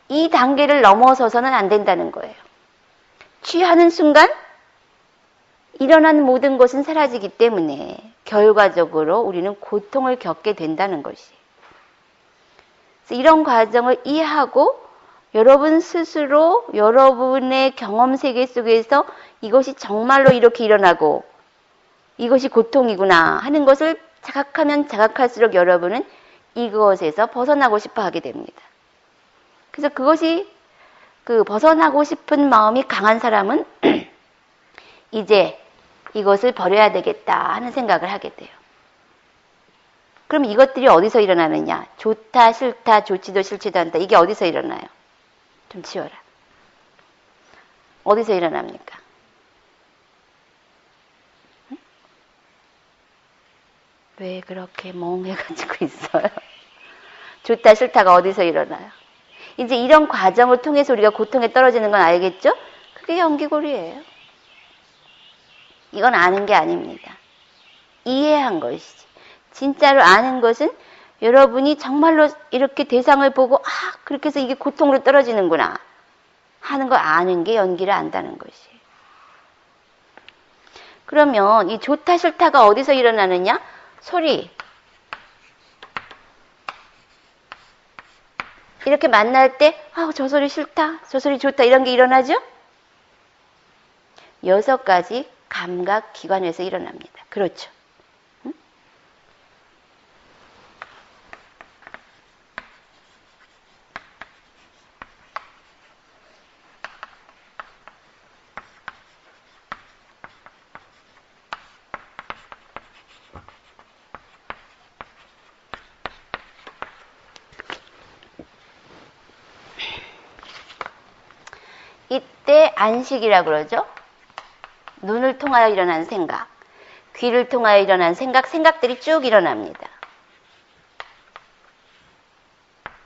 이 단계를 넘어서서는 안 된다는 거예요. 취하는 순간 일어난 모든 것은 사라지기 때문에 결과적으로 우리는 고통을 겪게 된다는 것이. 그래서 이런 과정을 이해하고 여러분 스스로 여러분의 경험 세계 속에서 이것이 정말로 이렇게 일어나고 이것이 고통이구나 하는 것을 자각하면 자각할수록 여러분은 이것에서 벗어나고 싶어 하게 됩니다. 그래서 그것이 벗어나고 싶은 마음이 강한 사람은 이제 이것을 버려야 되겠다 하는 생각을 하게 돼요. 그럼 이것들이 어디서 일어나느냐? 좋다, 싫다, 좋지도 싫지도 않다. 이게 어디서 일어나요? 좀 치워라. 어디서 일어납니까? 응? 왜 그렇게 멍해가지고 있어요? 좋다, 싫다가 어디서 일어나요? 이제 이런 과정을 통해서 우리가 고통에 떨어지는 건 알겠죠? 그게 연기고리예요. 이건 아는 게 아닙니다. 이해한 것이지. 진짜로 아는 것은 여러분이 정말로 이렇게 대상을 보고 그렇게 해서 이게 고통으로 떨어지는구나 하는 걸 아는 게 연기를 안다는 것이에요. 그러면 이 좋다 싫다가 어디서 일어나느냐? 소리. 이렇게 만날 때 저 소리 싫다, 저 소리 좋다 이런 게 일어나죠? 6가지 감각 기관에서 일어납니다. 그렇죠? 응? 이때 안식이라고 그러죠? 눈을 통하여 일어난 생각, 귀를 통하여 일어난 생각들이 쭉 일어납니다.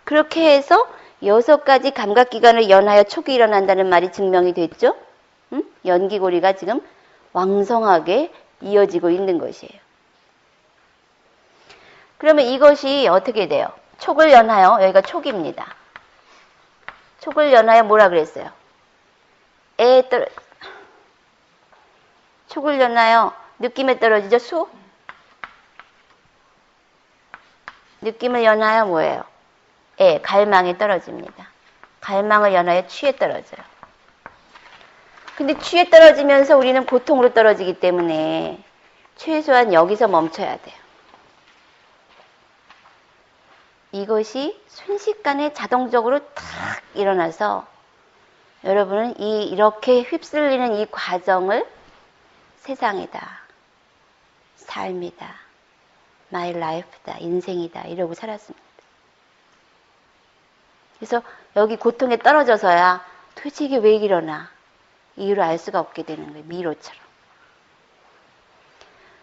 그렇게 해서 6가지 감각기관을 연하여 촉이 일어난다는 말이 증명이 됐죠? 연기고리가 지금 왕성하게 이어지고 있는 것이에요. 그러면 이것이 어떻게 돼요? 촉을 연하여, 여기가 촉입니다. 촉을 연하여 뭐라 그랬어요? 촉을 연하여 느낌에 떨어지죠? 수? 느낌을 연하여 뭐예요? 갈망에 떨어집니다. 갈망을 연하여 취에 떨어져요. 근데 취에 떨어지면서 우리는 고통으로 떨어지기 때문에 최소한 여기서 멈춰야 돼요. 이것이 순식간에 자동적으로 탁 일어나서 여러분은 이렇게 휩쓸리는 이 과정을 세상이다, 삶이다, my life다, 인생이다 이러고 살았습니다. 그래서 여기 고통에 떨어져서야 도대체 이게 왜 일어나? 이유를 알 수가 없게 되는 거예요. 미로처럼.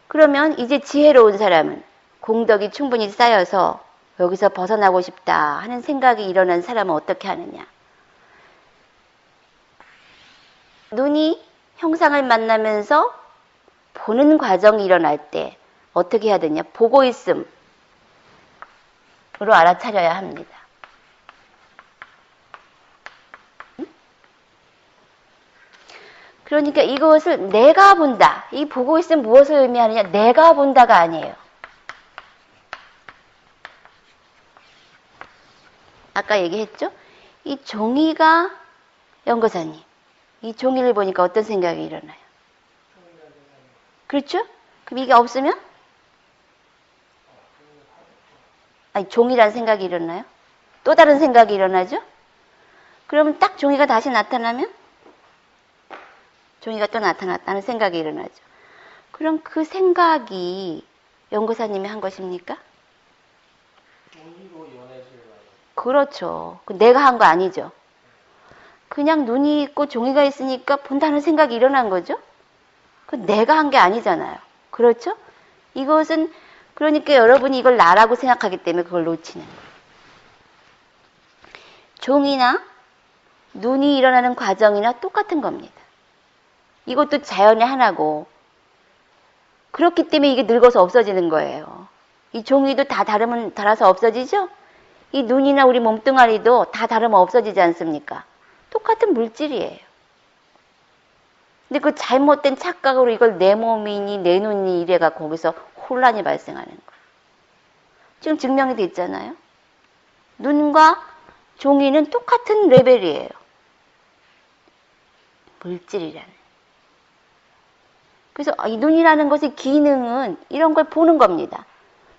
그러면 이제 지혜로운 사람은 공덕이 충분히 쌓여서 여기서 벗어나고 싶다 하는 생각이 일어난 사람은 어떻게 하느냐? 눈이 형상을 만나면서 보는 과정이 일어날 때 어떻게 해야 되냐? 보고 있음으로 알아차려야 합니다. 그러니까 이것을 내가 본다. 이 보고 있음 무엇을 의미하느냐? 내가 본다가 아니에요. 아까 얘기했죠? 이 종이가 연거사님. 이 종이를 보니까 어떤 생각이 일어나요? 그렇죠? 그럼 이게 없으면? 아니, 종이란 생각이 일어나요? 또 다른 생각이 일어나죠? 그러면 딱 종이가 다시 나타나면? 종이가 또 나타났다는 생각이 일어나죠. 그럼 그 생각이 연구사님이 한 것입니까? 종이로 연해질 그렇죠. 내가 한 거 아니죠. 그냥 눈이 있고 종이가 있으니까 본다는 생각이 일어난 거죠. 그 내가 한 게 아니잖아요. 그렇죠? 이것은 그러니까 여러분이 이걸 나라고 생각하기 때문에 그걸 놓치는 거예요. 종이나 눈이 일어나는 과정이나 똑같은 겁니다. 이것도 자연의 하나고, 그렇기 때문에 이게 늙어서 없어지는 거예요. 이 종이도 다 닳아서 없어지죠? 이 눈이나 우리 몸뚱아리도 다 닳으면 없어지지 않습니까? 똑같은 물질이에요. 근데 그 잘못된 착각으로 이걸 내 몸이니 내 눈이 이래가 거기서 혼란이 발생하는 거예요. 지금 증명이 됐잖아요. 눈과 종이는 똑같은 레벨이에요. 물질이라는. 그래서 이 눈이라는 것의 기능은 이런 걸 보는 겁니다.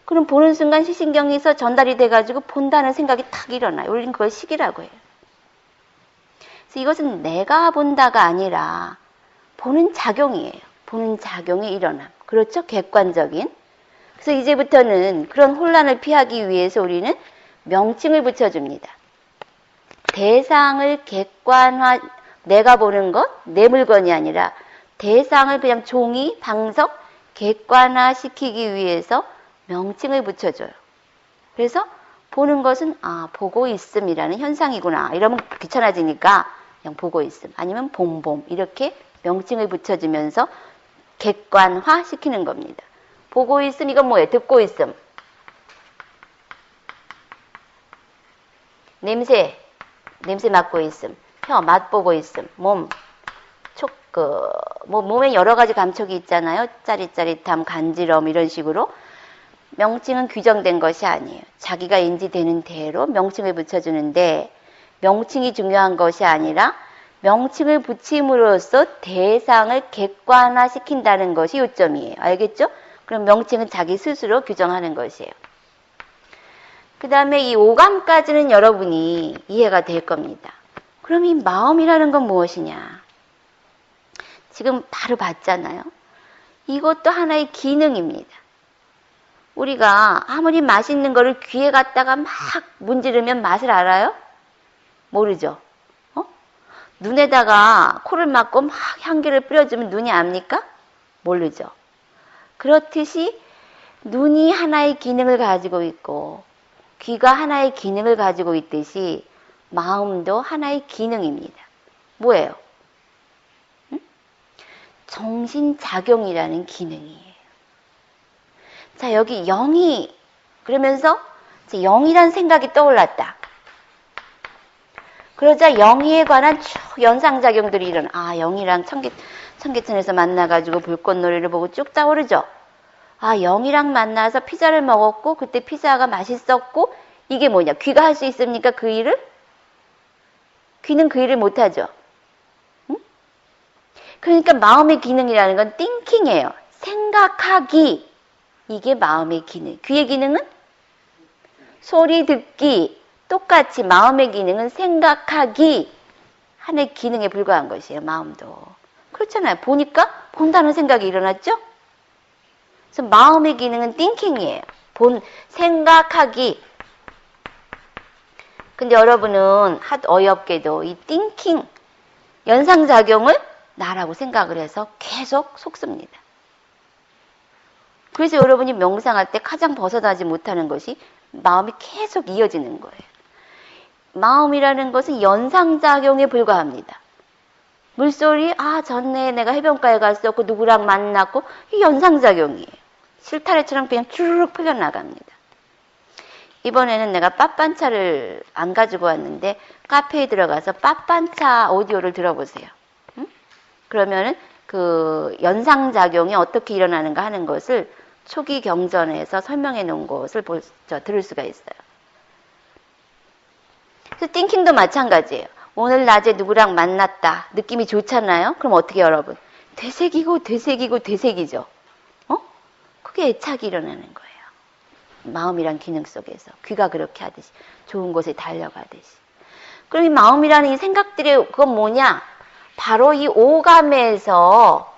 그럼 보는 순간 시신경에서 전달이 돼가지고 본다는 생각이 탁 일어나요. 우리는 그걸 식이라고 해요. 그래서 이것은 내가 본다가 아니라 보는 작용이에요. 보는 작용의 일어남. 그렇죠? 객관적인. 그래서 이제부터는 그런 혼란을 피하기 위해서 우리는 명칭을 붙여줍니다. 대상을 객관화, 내가 보는 것, 내 물건이 아니라 대상을 그냥 종이, 방석, 객관화시키기 위해서 명칭을 붙여줘요. 그래서 보는 것은 보고 있음이라는 현상이구나. 이러면 귀찮아지니까 그냥 보고 있음. 아니면 봉봄. 이렇게 명칭을 붙여주면서 객관화시키는 겁니다. 보고 있음, 이건 뭐예요? 듣고 있음. 냄새 맡고 있음. 혀 맛보고 있음. 몸, 몸에 여러 가지 감촉이 있잖아요. 짜릿짜릿함, 간지럼 이런 식으로. 명칭은 규정된 것이 아니에요. 자기가 인지되는 대로 명칭을 붙여주는데 명칭이 중요한 것이 아니라 명칭을 붙임으로써 대상을 객관화시킨다는 것이 요점이에요. 알겠죠? 그럼 명칭은 자기 스스로 규정하는 것이에요. 그 다음에 이 오감까지는 여러분이 이해가 될 겁니다. 그럼 이 마음이라는 건 무엇이냐? 지금 바로 봤잖아요. 이것도 하나의 기능입니다. 우리가 아무리 맛있는 거를 귀에 갖다가 막 문지르면 맛을 알아요? 모르죠? 눈에다가 코를 막고 막 향기를 뿌려주면 눈이 압니까? 모르죠. 그렇듯이 눈이 하나의 기능을 가지고 있고 귀가 하나의 기능을 가지고 있듯이 마음도 하나의 기능입니다. 뭐예요? 정신작용이라는 기능이에요. 자, 여기 영이, 그러면서 영이란 생각이 떠올랐다. 그러자 영희에 관한 쭉 연상작용들이 일어나. 영희랑 청계천에서 만나가지고 불꽃놀이를 보고 쭉 떠오르죠. 영희랑 만나서 피자를 먹었고, 그때 피자가 맛있었고, 이게 뭐냐? 귀가 할 수 있습니까? 그 일을? 귀는 그 일을 못하죠. 응? 그러니까 마음의 기능이라는 건 thinking이에요. 생각하기. 이게 마음의 기능. 귀의 기능은? 소리 듣기. 똑같이 마음의 기능은 생각하기. 하나의 기능에 불과한 것이에요. 마음도. 그렇잖아요. 보니까 본다는 생각이 일어났죠? 그래서 마음의 기능은 thinking이에요. 생각하기. 근데 여러분은 하도 어이없게도 이 thinking, 연상작용을 나라고 생각을 해서 계속 속습니다. 그래서 여러분이 명상할 때 가장 벗어나지 못하는 것이 마음이 계속 이어지는 거예요. 마음이라는 것은 연상작용에 불과합니다. 물소리, 전에 내가 해변가에 갔었고 누구랑 만났고, 이 연상작용이에요. 실타래처럼 그냥 쭈르륵 풀려나갑니다. 이번에는 내가 빠빤차를 안 가지고 왔는데 카페에 들어가서 빠빤차 오디오를 들어보세요. 응? 그러면은 그 연상작용이 어떻게 일어나는가 하는 것을 초기 경전에서 설명해 놓은 것을 들을 수가 있어요. 그래서 띵킹도 마찬가지예요. 오늘 낮에 누구랑 만났다. 느낌이 좋잖아요? 그럼 어떻게 여러분? 되새기죠. 그게 애착이 일어나는 거예요. 마음이란 기능 속에서. 귀가 그렇게 하듯이. 좋은 곳에 달려가듯이. 그럼 이 마음이라는 이 생각들이 그건 뭐냐? 바로 이 오감에서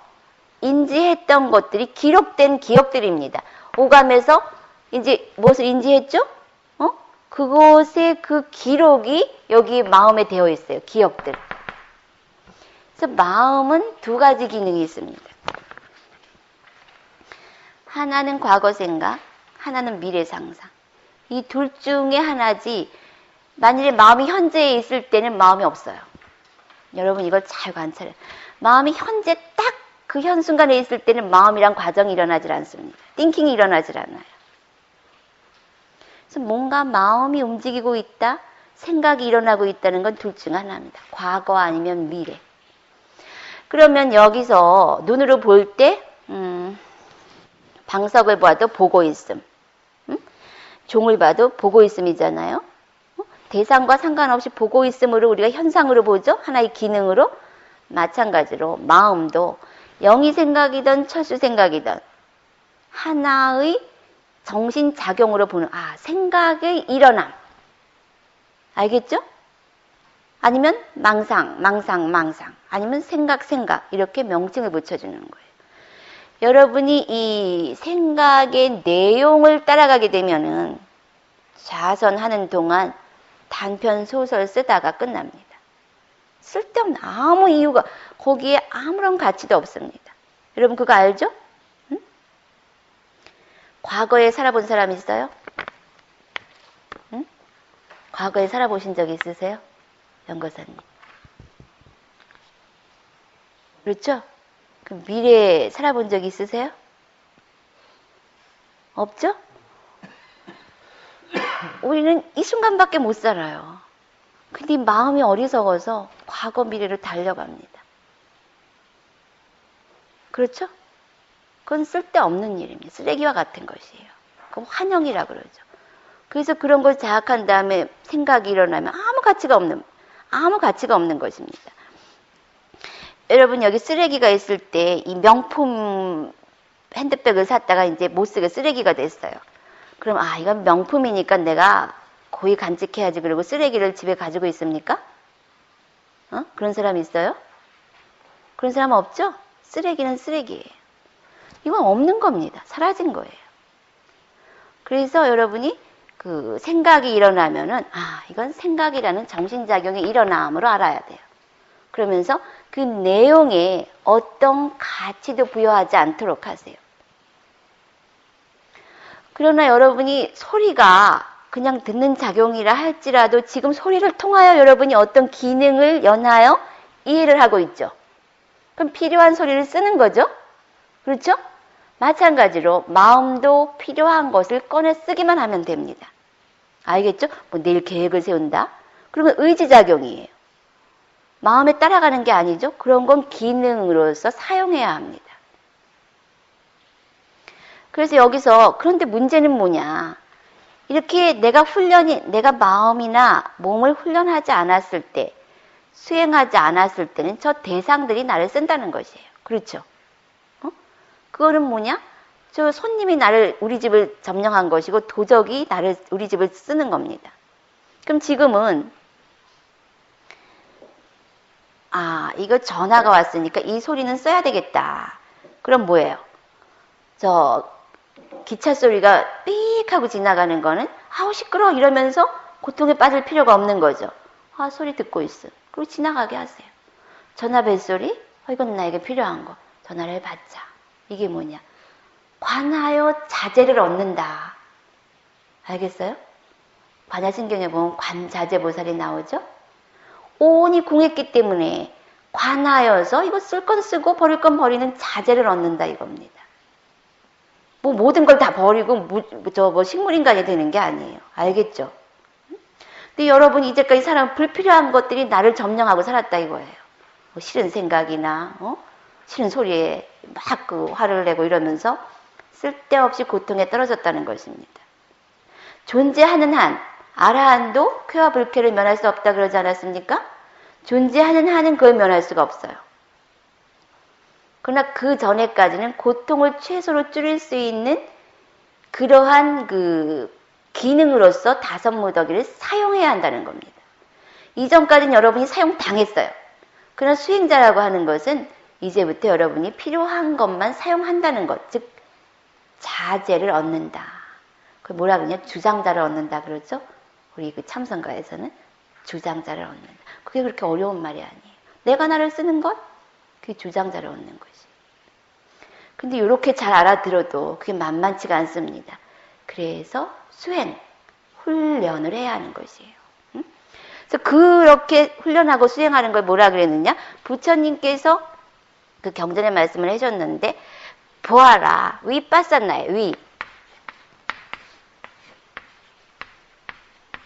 인지했던 것들이 기록된 기억들입니다. 오감에서 이제 무엇을 인지했죠? 그것의 그 기록이 여기 마음에 되어 있어요. 기억들. 그래서 마음은 두 가지 기능이 있습니다. 하나는 과거 생각, 하나는 미래 상상. 이 둘 중에 하나지, 만일에 마음이 현재에 있을 때는 마음이 없어요. 여러분 이걸 잘 관찰해요. 마음이 현재 딱 그 현 순간에 있을 때는 마음이란 과정이 일어나질 않습니다. 띵킹이 일어나질 않아요. 그래서 뭔가 마음이 움직이고 있다, 생각이 일어나고 있다는 건 둘 중 하나입니다. 과거 아니면 미래. 그러면 여기서 눈으로 볼 때 방석을 봐도 보고 있음, 종을 봐도 보고 있음이잖아요. 대상과 상관없이 보고 있음으로 우리가 현상으로 보죠. 하나의 기능으로. 마찬가지로 마음도 영이 생각이든 철수 생각이든 하나의 정신작용으로 보는, 생각의 일어남. 알겠죠? 아니면 망상. 아니면 생각. 이렇게 명칭을 붙여주는 거예요. 여러분이 이 생각의 내용을 따라가게 되면은 좌선하는 동안 단편 소설 쓰다가 끝납니다. 쓸데없는 아무 이유가, 거기에 아무런 가치도 없습니다. 여러분 그거 알죠? 응? 과거에 살아본 사람 있어요? 응? 과거에 살아보신 적 있으세요? 연거사님. 그렇죠? 그럼 미래에 살아본 적 있으세요? 없죠? 우리는 이 순간밖에 못 살아요. 근데 마음이 어리석어서 과거 미래로 달려갑니다. 그렇죠? 그건 쓸데없는 일입니다. 쓰레기와 같은 것이에요. 그건 환영이라 그러죠. 그래서 그런 걸 자학한 다음에 생각이 일어나면 아무 가치가 없는 것입니다. 여러분 여기 쓰레기가 있을 때 이 명품 핸드백을 샀다가 이제 못 쓰게 쓰레기가 됐어요. 그럼 이건 명품이니까 내가 고이 간직해야지 그러고 쓰레기를 집에 가지고 있습니까? 그런 사람 있어요? 그런 사람 없죠? 쓰레기는 쓰레기예요. 이건 없는 겁니다. 사라진 거예요. 그래서 여러분이 그 생각이 일어나면은 이건 생각이라는 정신작용이 일어남으로 알아야 돼요. 그러면서 그 내용에 어떤 가치도 부여하지 않도록 하세요. 그러나 여러분이 소리가 그냥 듣는 작용이라 할지라도 지금 소리를 통하여 여러분이 어떤 기능을 연하여 이해를 하고 있죠. 그럼 필요한 소리를 쓰는 거죠. 그렇죠? 마찬가지로 마음도 필요한 것을 꺼내 쓰기만 하면 됩니다. 알겠죠? 뭐 내일 계획을 세운다? 그러면 의지작용이에요. 마음에 따라가는 게 아니죠. 그런 건 기능으로서 사용해야 합니다. 그래서 여기서 그런데 문제는 뭐냐? 이렇게 내가 마음이나 몸을 훈련하지 않았을 때, 수행하지 않았을 때는 저 대상들이 나를 쓴다는 것이에요. 그렇죠? 그거는 뭐냐? 저 손님이 우리 집을 점령한 것이고 도적이 우리 집을 쓰는 겁니다. 그럼 지금은 이거 전화가 왔으니까 이 소리는 써야 되겠다. 그럼 뭐예요? 저 기차 소리가 삑 하고 지나가는 거는 시끄러워 이러면서 고통에 빠질 필요가 없는 거죠. 소리 듣고 있어. 그리고 지나가게 하세요. 전화 벨소리? 이건 나에게 필요한 거. 전화를 받자. 이게 뭐냐? 관하여 자재를 얻는다. 알겠어요? 관야신경에 보면 관자재보살이 나오죠? 온이 공했기 때문에 관하여서 이거 쓸 건 쓰고 버릴 건 버리는 자재를 얻는다 이겁니다. 뭐 모든 걸 다 버리고 식물인간이 되는 게 아니에요. 알겠죠? 근데 여러분이 이제까지 살아온 불필요한 것들이 나를 점령하고 살았다 이거예요. 싫은 생각이나 싫은 소리에 막 화를 내고 이러면서 쓸데없이 고통에 떨어졌다는 것입니다. 존재하는 한, 아라한도 쾌와 불쾌를 면할 수 없다 그러지 않았습니까? 존재하는 한은 그걸 면할 수가 없어요. 그러나 그 전에까지는 고통을 최소로 줄일 수 있는 그러한 기능으로서 다섯 무더기를 사용해야 한다는 겁니다. 이전까지는 여러분이 사용당했어요. 그러나 수행자라고 하는 것은 이제부터 여러분이 필요한 것만 사용한다는 것, 즉 자재를 얻는다. 그 뭐라 그러냐? 주장자를 얻는다 그러죠? 우리 참선가에서는 주장자를 얻는다. 그게 그렇게 어려운 말이 아니에요. 내가 나를 쓰는 것? 그게 주장자를 얻는 것이. 근데 이렇게 잘 알아들어도 그게 만만치가 않습니다. 그래서 수행, 훈련을 해야 하는 것이에요. 그래서 그렇게 훈련하고 수행하는 걸 뭐라 그랬느냐? 부처님께서 그 경전에 말씀을 해줬는데, 보아라. 위빠사나예요. 위.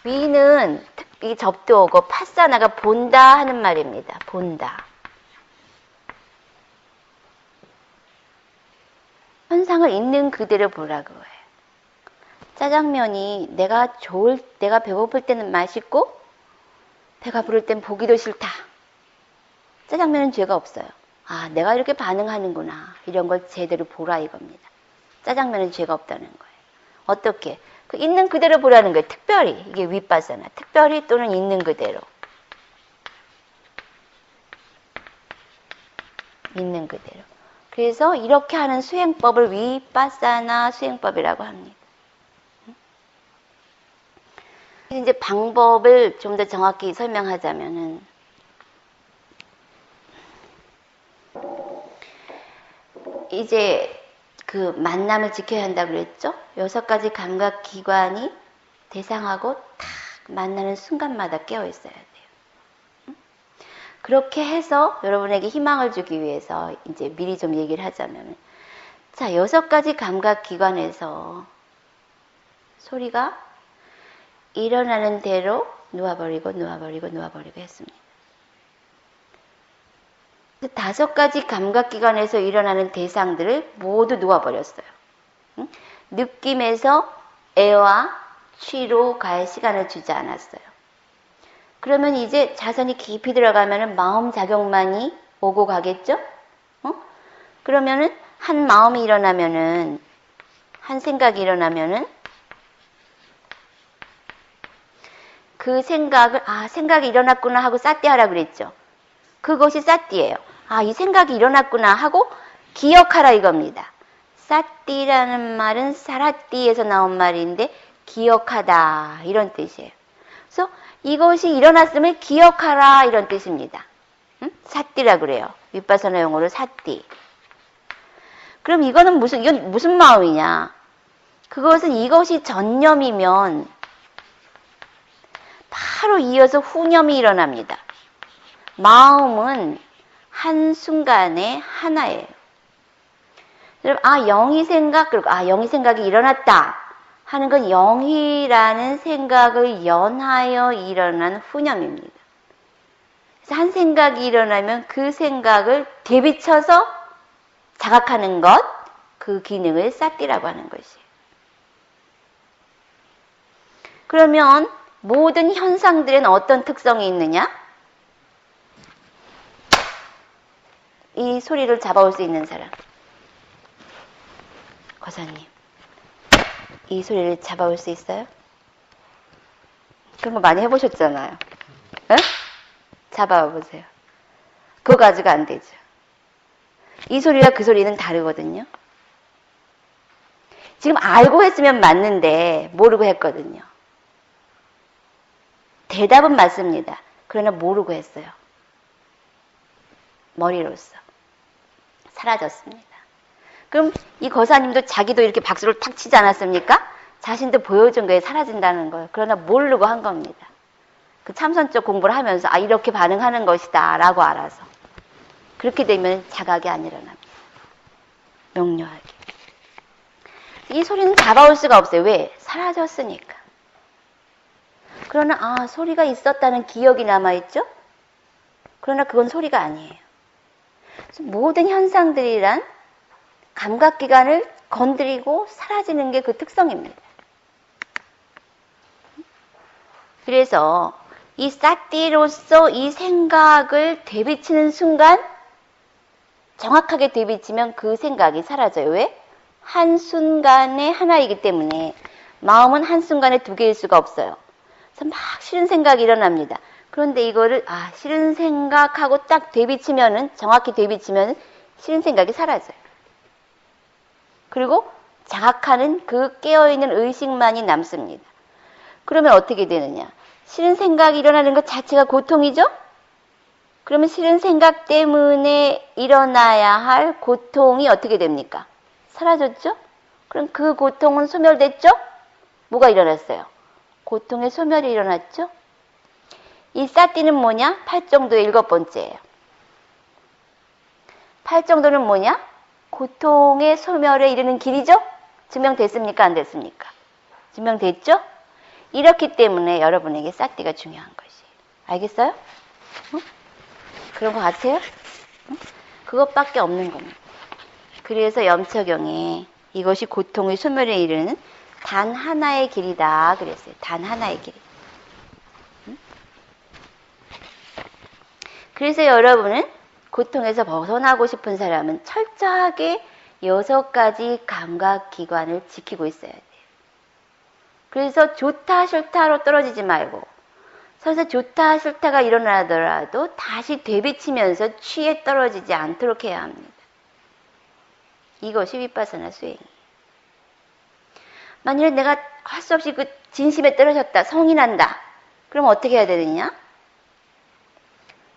위는 이 접두어고 파사나가 본다 하는 말입니다. 본다. 현상을 있는 그대로 보라고 해요. 짜장면이 내가 배고플 때는 맛있고 배가 부를 땐 보기도 싫다. 짜장면은 죄가 없어요. 아, 내가 이렇게 반응하는구나. 이런 걸 제대로 보라 이겁니다. 짜장면은 죄가 없다는 거예요. 어떻게? 그 있는 그대로 보라는 거예요. 특별히. 이게 윗바사나. 특별히 또는 있는 그대로. 있는 그대로. 그래서 이렇게 하는 수행법을 윗바사나 수행법이라고 합니다. 이제 방법을 좀 더 정확히 설명하자면은, 이제 그 만남을 지켜야 한다고 그랬죠? 6가지 감각 기관이 대상하고 탁 만나는 순간마다 깨어 있어야 돼요. 그렇게 해서 여러분에게 희망을 주기 위해서 이제 미리 좀 얘기를 하자면, 자, 6가지 감각 기관에서 소리가 일어나는 대로 놓아버리고 했습니다. 5가지 감각기관에서 일어나는 대상들을 모두 놓아버렸어요. 느낌에서 애와 취로 갈 시간을 주지 않았어요. 그러면 이제 자선이 깊이 들어가면은 마음 작용만이 오고 가겠죠? 그러면은 한 마음이 일어나면은, 한 생각이 일어나면은 그 생각을, 아, 생각이 일어났구나 하고 싸띠하라 그랬죠. 그것이 싸띠예요. 아, 이 생각이 일어났구나 하고 기억하라 이겁니다. 싸띠라는 말은 사라띠에서 나온 말인데 기억하다 이런 뜻이에요. 그래서 이것이 일어났음을 기억하라 이런 뜻입니다. 사띠라 그래요. 윗바사나 용어로 사띠. 그럼 이건 무슨 마음이냐? 그것은 이것이 전념이면 바로 이어서 후념이 일어납니다. 마음은 한순간에 하나예요. 여러분, 아, 영이 생각, 그리고 아, 영이 생각이 일어났다 하는 건 영이라는 생각을 연하여 일어난 후념입니다. 그래서 한 생각이 일어나면 그 생각을 되비쳐서 자각하는 것, 그 기능을 사띠라고 하는 것이에요. 그러면 모든 현상들에는 어떤 특성이 있느냐? 이 소리를 잡아올 수 있는 사람. 거사님, 이 소리를 잡아올 수 있어요? 그런 거 많이 해보셨잖아요. 응? 잡아와 보세요. 그거 가지고 안 되죠. 이 소리와 그 소리는 다르거든요. 지금 알고 했으면 맞는데 모르고 했거든요. 대답은 맞습니다. 그러나 모르고 했어요. 머리로서. 사라졌습니다. 그럼 이 거사님도 자기도 이렇게 박수를 탁 치지 않았습니까? 자신도 보여준 거에 사라진다는 거예요. 그러나 모르고 한 겁니다. 그 참선적 공부를 하면서 아, 이렇게 반응하는 것이다 라고 알아서. 그렇게 되면 자각이 안 일어납니다. 명료하게. 이 소리는 잡아올 수가 없어요. 왜? 사라졌으니까. 그러나 아, 소리가 있었다는 기억이 남아있죠? 그러나 그건 소리가 아니에요. 그래서 모든 현상들이란 감각기관을 건드리고 사라지는 게 그 특성입니다. 그래서 이 사띠로서 이 생각을 되비치는 순간 정확하게 되비치면 그 생각이 사라져요. 왜? 한순간에 하나이기 때문에 마음은 한순간에 두 개일 수가 없어요. 그래서 막 싫은 생각이 일어납니다. 그런데 이거를 아, 싫은 생각하고 딱 되비치면은 정확히 되비치면은 싫은 생각이 사라져요. 그리고 자각하는 그 깨어있는 의식만이 남습니다. 그러면 어떻게 되느냐? 싫은 생각이 일어나는 것 자체가 고통이죠? 그러면 싫은 생각 때문에 일어나야 할 고통이 어떻게 됩니까? 사라졌죠? 그럼 그 고통은 소멸됐죠? 뭐가 일어났어요? 고통의 소멸이 일어났죠? 이 싸띠는 뭐냐? 팔정도의 7번째예요. 팔정도는 뭐냐? 고통의 소멸에 이르는 길이죠? 증명됐습니까? 안 됐습니까? 증명됐죠? 이렇기 때문에 여러분에게 싸띠가 중요한 것이에요. 알겠어요? 응? 그런 거 같아요? 응? 그것밖에 없는 겁니다. 그래서 염처경에 이것이 고통의 소멸에 이르는 단 하나의 길이다 그랬어요. 단 하나의 길. 응? 그래서 여러분은 고통에서 벗어나고 싶은 사람은 철저하게 6가지 감각기관을 지키고 있어야 돼요. 그래서 좋다 싫다로 떨어지지 말고 설사 좋다 싫다가 일어나더라도 다시 되비치면서 취에 떨어지지 않도록 해야 합니다. 이것이 윗바사나 수행이에요. 만일에 내가 할 수 없이 그 진심에 떨어졌다, 성이 난다. 그럼 어떻게 해야 되느냐?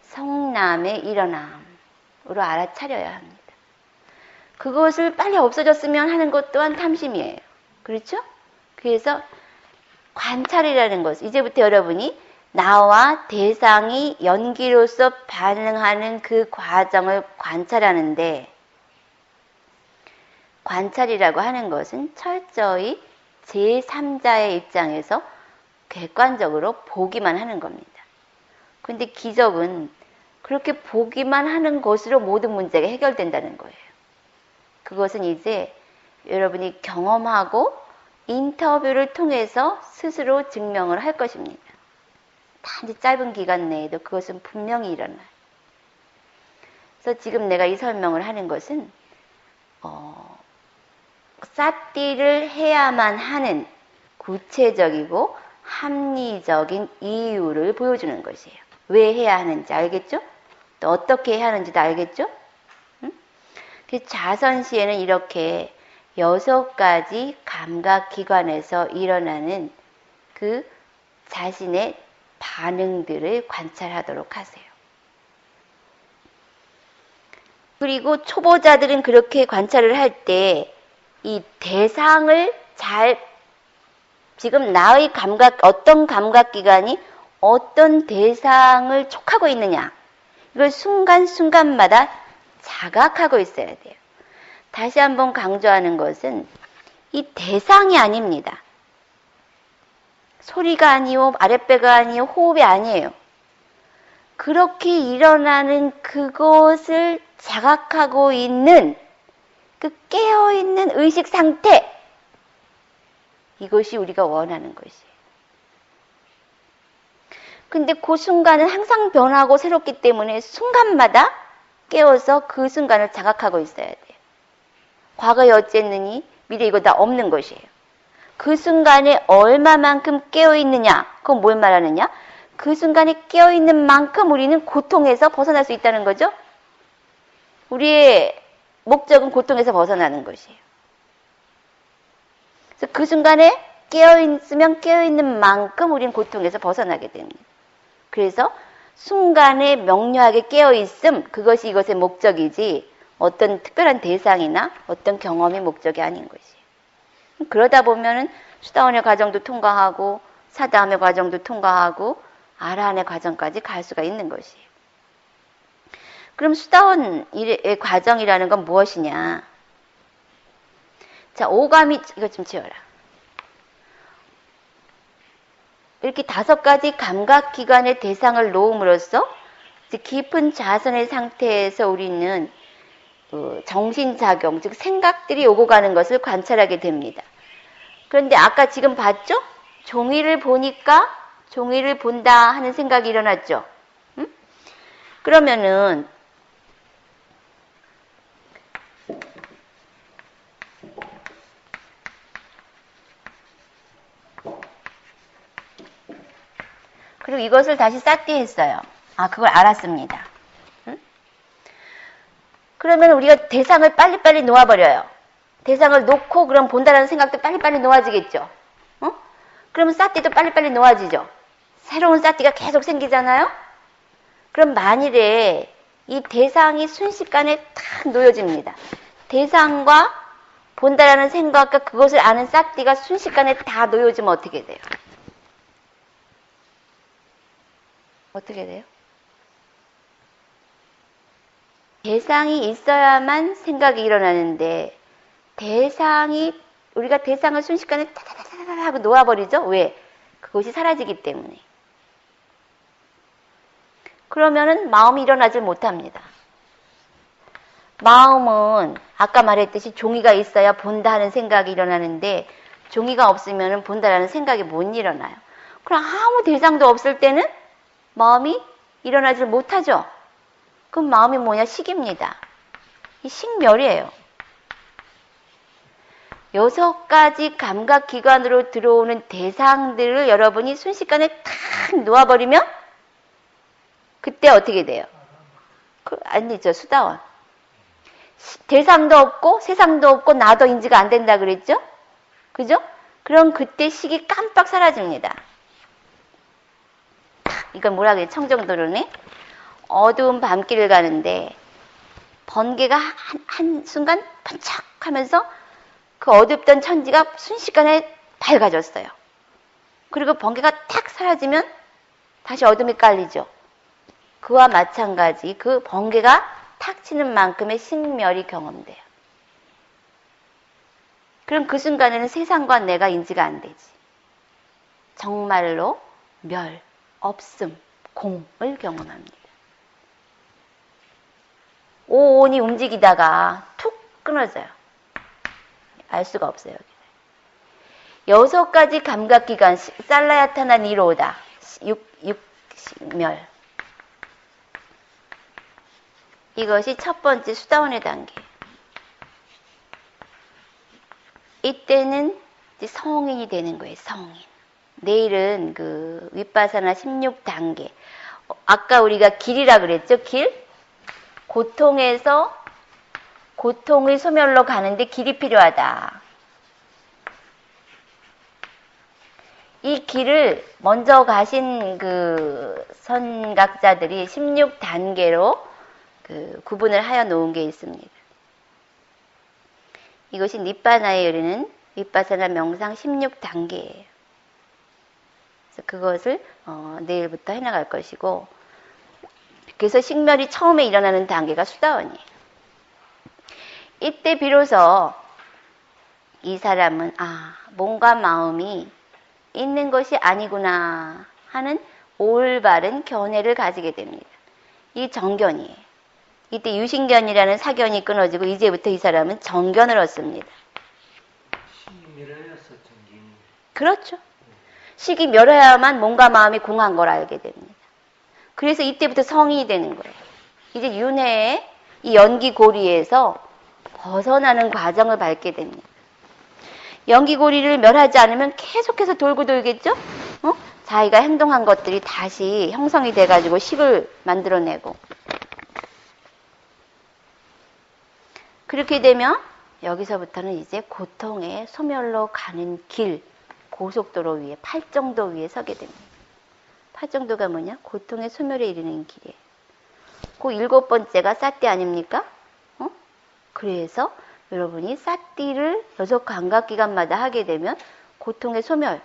성남의 일어남으로 알아차려야 합니다. 그것을 빨리 없어졌으면 하는 것 또한 탐심이에요. 그렇죠? 그래서 관찰이라는 것, 이제부터 여러분이 나와 대상이 연기로서 반응하는 그 과정을 관찰하는데, 관찰이라고 하는 것은 철저히 제3자의 입장에서 객관적으로 보기만 하는 겁니다. 근데 기적은 그렇게 보기만 하는 것으로 모든 문제가 해결된다는 거예요. 그것은 이제 여러분이 경험하고 인터뷰를 통해서 스스로 증명을 할 것입니다. 단지 짧은 기간 내에도 그것은 분명히 일어나요. 그래서 지금 내가 이 설명을 하는 것은 싸띠를 해야만 하는 구체적이고 합리적인 이유를 보여주는 것이에요. 왜 해야 하는지 알겠죠? 또 어떻게 해야 하는지도 알겠죠? 응? 자선시에는 이렇게 6가지 감각기관에서 일어나는 그 자신의 반응들을 관찰하도록 하세요. 그리고 초보자들은 그렇게 관찰을 할 때 이 대상을 잘, 지금 나의 감각, 어떤 감각기관이 어떤 대상을 촉하고 있느냐, 이걸 순간순간마다 자각하고 있어야 돼요. 다시 한번 강조하는 것은 이 대상이 아닙니다. 소리가 아니요, 아랫배가 아니요, 호흡이 아니에요. 그렇게 일어나는 그것을 자각하고 있는 그 깨어있는 의식 상태, 이것이 우리가 원하는 것이에요. 근데 그 순간은 항상 변하고 새롭기 때문에 순간마다 깨어서 그 순간을 자각하고 있어야 돼요. 과거에 어쨌느니 미래 이거 다 없는 것이에요. 그 순간에 얼마만큼 깨어있느냐, 그건 뭘 말하느냐? 그 순간에 깨어있는 만큼 우리는 고통에서 벗어날 수 있다는 거죠. 우리의 목적은 고통에서 벗어나는 것이에요. 그래서 그 순간에 깨어있으면 깨어있는 만큼 우리는 고통에서 벗어나게 됩니다. 그래서 순간에 명료하게 깨어있음, 그것이 이것의 목적이지 어떤 특별한 대상이나 어떤 경험이 목적이 아닌 것이에요. 그러다 보면은 수다원의 과정도 통과하고 사다음의 과정도 통과하고 아라한의 과정까지 갈 수가 있는 것이에요. 그럼 수다원의 과정이라는 건 무엇이냐? 자, 오감이, 이거 좀 지워라. 이렇게 5가지 감각기관의 대상을 놓음으로써 깊은 자선의 상태에서 우리는 정신작용, 즉 생각들이 오고 가는 것을 관찰하게 됩니다. 그런데 아까 지금 봤죠? 종이를 보니까 종이를 본다 하는 생각이 일어났죠? 응? 그러면은 그리고 이것을 다시 싸띠했어요. 아, 그걸 알았습니다. 응? 그러면 우리가 대상을 빨리빨리 놓아버려요. 대상을 놓고 그럼 본다라는 생각도 빨리빨리 놓아지겠죠. 어? 그러면 싸띠도 빨리빨리 놓아지죠. 새로운 싸띠가 계속 생기잖아요. 그럼 만일에 이 대상이 순식간에 탁 놓여집니다. 대상과 본다라는 생각과 그것을 아는 싸띠가 순식간에 다 놓여지면 어떻게 돼요? 어떻게 돼요? 대상이 있어야만 생각이 일어나는데 우리가 대상을 순식간에 타다다다다 하고 놓아버리죠? 왜? 그것이 사라지기 때문에. 그러면은 마음이 일어나질 못합니다. 마음은 아까 말했듯이 종이가 있어야 본다 하는 생각이 일어나는데 종이가 없으면 본다라는 생각이 못 일어나요. 그럼 아무 대상도 없을 때는 마음이 일어나질 못하죠. 그럼 마음이 뭐냐? 식입니다. 이 식멸이에요. 6가지 감각기관으로 들어오는 대상들을 여러분이 순식간에 탁 놓아버리면 그때 어떻게 돼요? 아니죠. 수다원. 대상도 없고 세상도 없고 나도 인지가 안 된다 그랬죠? 그죠? 그럼 그때 식이 깜빡 사라집니다. 이건 뭐라 그래? 청정도로네. 어두운 밤길을 가는데 번개가 한순간 반짝하면서 그 어둡던 천지가 순식간에 밝아졌어요. 그리고 번개가 탁 사라지면 다시 어둠이 깔리죠. 그와 마찬가지 그 번개가 탁 치는 만큼의 식멸이 경험돼요. 그럼 그 순간에는 세상과 내가 인지가 안 되지. 정말로 멸, 없음, 공을 경험합니다. 오온이 움직이다가 툭 끊어져요. 알 수가 없어요. 6가지 감각기관, 살라야타나 니로다, 육멸. 이것이 첫 번째 수다원의 단계. 이때는 이제 성인이 되는 거예요. 성인. 내일은 그 윗바사나 16단계. 아까 우리가 길이라 그랬죠? 길? 고통에서 고통의 소멸로 가는데 길이 필요하다. 이 길을 먼저 가신 그 선각자들이 16단계로 그 구분을 하여 놓은 게 있습니다. 이것이 니빠나에 이르는 윗바사나 명상 16단계예요. 그래서 그것을 내일부터 해나갈 것이고, 그래서 식멸이 처음에 일어나는 단계가 수다원이에요. 이때 비로소 이 사람은 몸과 마음이 있는 것이 아니구나 하는 올바른 견해를 가지게 됩니다. 이 정견이에요. 이때 유신견이라는 사견이 끊어지고 이제부터 이 사람은 정견을 얻습니다. 식이 멸하여서 정견이. 그렇죠. 식이 멸해야만 몸과 마음이 공한 걸 알게 됩니다. 그래서 이때부터 성인이 되는 거예요. 이제 윤회의 이 연기고리에서 벗어나는 과정을 밟게 됩니다. 연기고리를 멸하지 않으면 계속해서 돌고 돌겠죠? 자기가 행동한 것들이 다시 형성이 돼가지고 식을 만들어내고. 그렇게 되면 여기서부터는 이제 고통의 소멸로 가는 길, 고속도로 위에, 팔정도 위에 서게 됩니다. 팔정도가 뭐냐? 고통의 소멸에 이르는 길이에요. 그 7번째가 사띠 아닙니까? 그래서 여러분이 사띠를 6감각기관마다 하게 되면 고통의 소멸에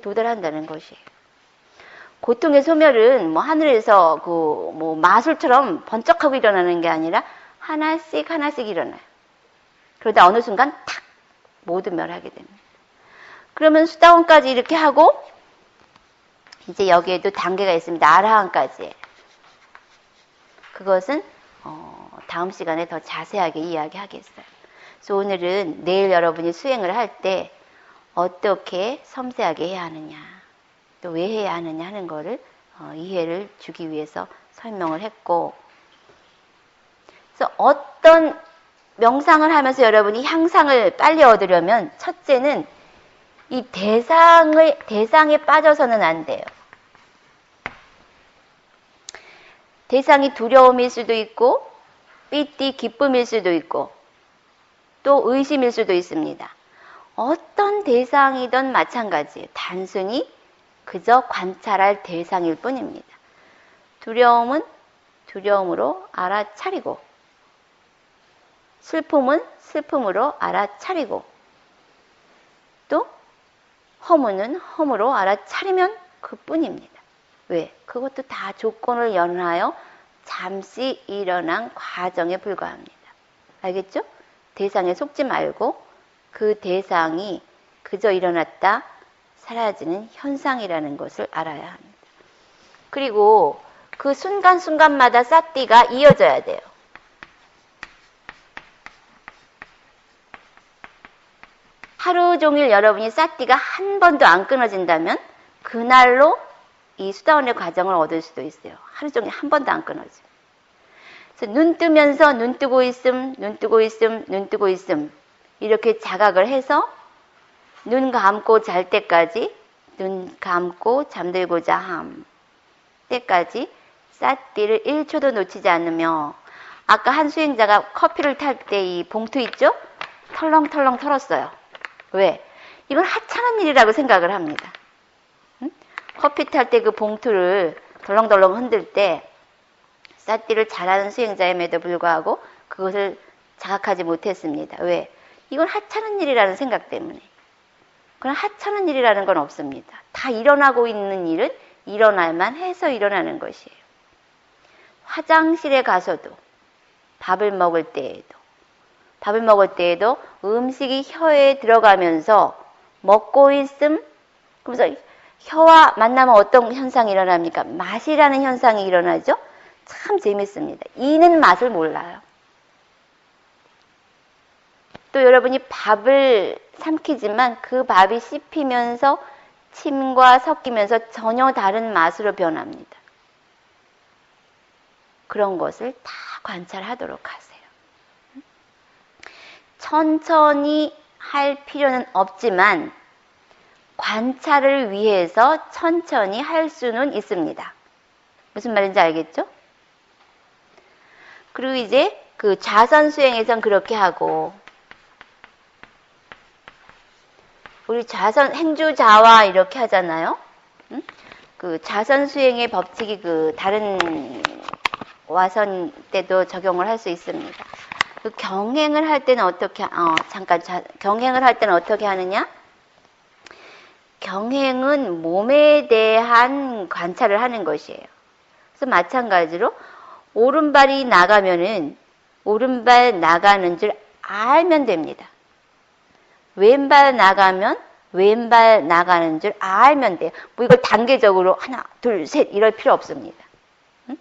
도달한다는 것이에요. 고통의 소멸은 뭐 하늘에서 뭐 마술처럼 번쩍하고 일어나는 게 아니라 하나씩 하나씩 일어나요. 그러다 어느 순간 탁 모두 멸하게 됩니다. 그러면 수다원까지 이렇게 하고 이제 여기에도 단계가 있습니다. 아라한까지. 그것은 다음 시간에 더 자세하게 이야기하겠어요. 그래서 오늘은 내일 여러분이 수행을 할 때 어떻게 섬세하게 해야 하느냐, 또 왜 해야 하느냐 하는 거를 이해를 주기 위해서 설명을 했고, 그래서 어떤 명상을 하면서 여러분이 향상을 빨리 얻으려면 첫째는 이 대상에 빠져서는 안 돼요. 대상이 두려움일 수도 있고 삐띠 기쁨일 수도 있고 또 의심일 수도 있습니다. 어떤 대상이든 마찬가지예요. 단순히 그저 관찰할 대상일 뿐입니다. 두려움은 두려움으로 알아차리고 슬픔은 슬픔으로 알아차리고 또 허무는 허무로 알아차리면 그뿐입니다. 왜? 그것도 다 조건을 연하여 잠시 일어난 과정에 불과합니다. 알겠죠? 대상에 속지 말고 그 대상이 그저 일어났다 사라지는 현상이라는 것을 알아야 합니다. 그리고 그 순간순간마다 사띠가 이어져야 돼요. 하루 종일 여러분이 사띠가 한 번도 안 끊어진다면 그날로 이 수다원의 과정을 얻을 수도 있어요. 하루 종일 한 번도 안 끊어져. 그래서 눈 뜨면서 눈 뜨고 있음, 눈 뜨고 있음, 눈 뜨고 있음 이렇게 자각을 해서 눈 감고 잘 때까지, 눈 감고 잠들고자 함 때까지 사띠를 1초도 놓치지 않으며, 아까 한 수행자가 커피를 탈 때 이 봉투 있죠? 털렁털렁 털었어요. 왜? 이건 하찮은 일이라고 생각을 합니다. 응? 커피 탈 때 그 봉투를 덜렁덜렁 흔들 때 사띠를 잘하는 수행자임에도 불구하고 그것을 자각하지 못했습니다. 왜? 이건 하찮은 일이라는 생각 때문에. 그런 하찮은 일이라는 건 없습니다. 다 일어나고 있는 일은 일어날만 해서 일어나는 것이에요. 화장실에 가서도, 밥을 먹을 때에도 음식이 혀에 들어가면서 먹고 있음, 그래서 혀와 만나면 어떤 현상이 일어납니까? 맛이라는 현상이 일어나죠? 참 재밌습니다. 이는 맛을 몰라요. 또 여러분이 밥을 삼키지만 그 밥이 씹히면서 침과 섞이면서 전혀 다른 맛으로 변합니다. 그런 것을 다 관찰하도록 하세요. 천천히 할 필요는 없지만 관찰을 위해서 천천히 할 수는 있습니다. 무슨 말인지 알겠죠? 그리고 이제 그 좌선 수행에선 그렇게 하고, 우리 좌선 행주좌와 이렇게 하잖아요. 응? 그 좌선 수행의 법칙이 그 다른 와선 때도 적용을 할 수 있습니다. 그 경행을 할 때는 어떻게 경행을 할 때는 어떻게 하느냐? 경행은 몸에 대한 관찰을 하는 것이에요. 그래서 마찬가지로 오른발이 나가면은 오른발 나가는 줄 알면 됩니다. 왼발 나가면 왼발 나가는 줄 알면 돼요. 뭐 이걸 단계적으로 하나, 둘, 셋 이럴 필요 없습니다. 응?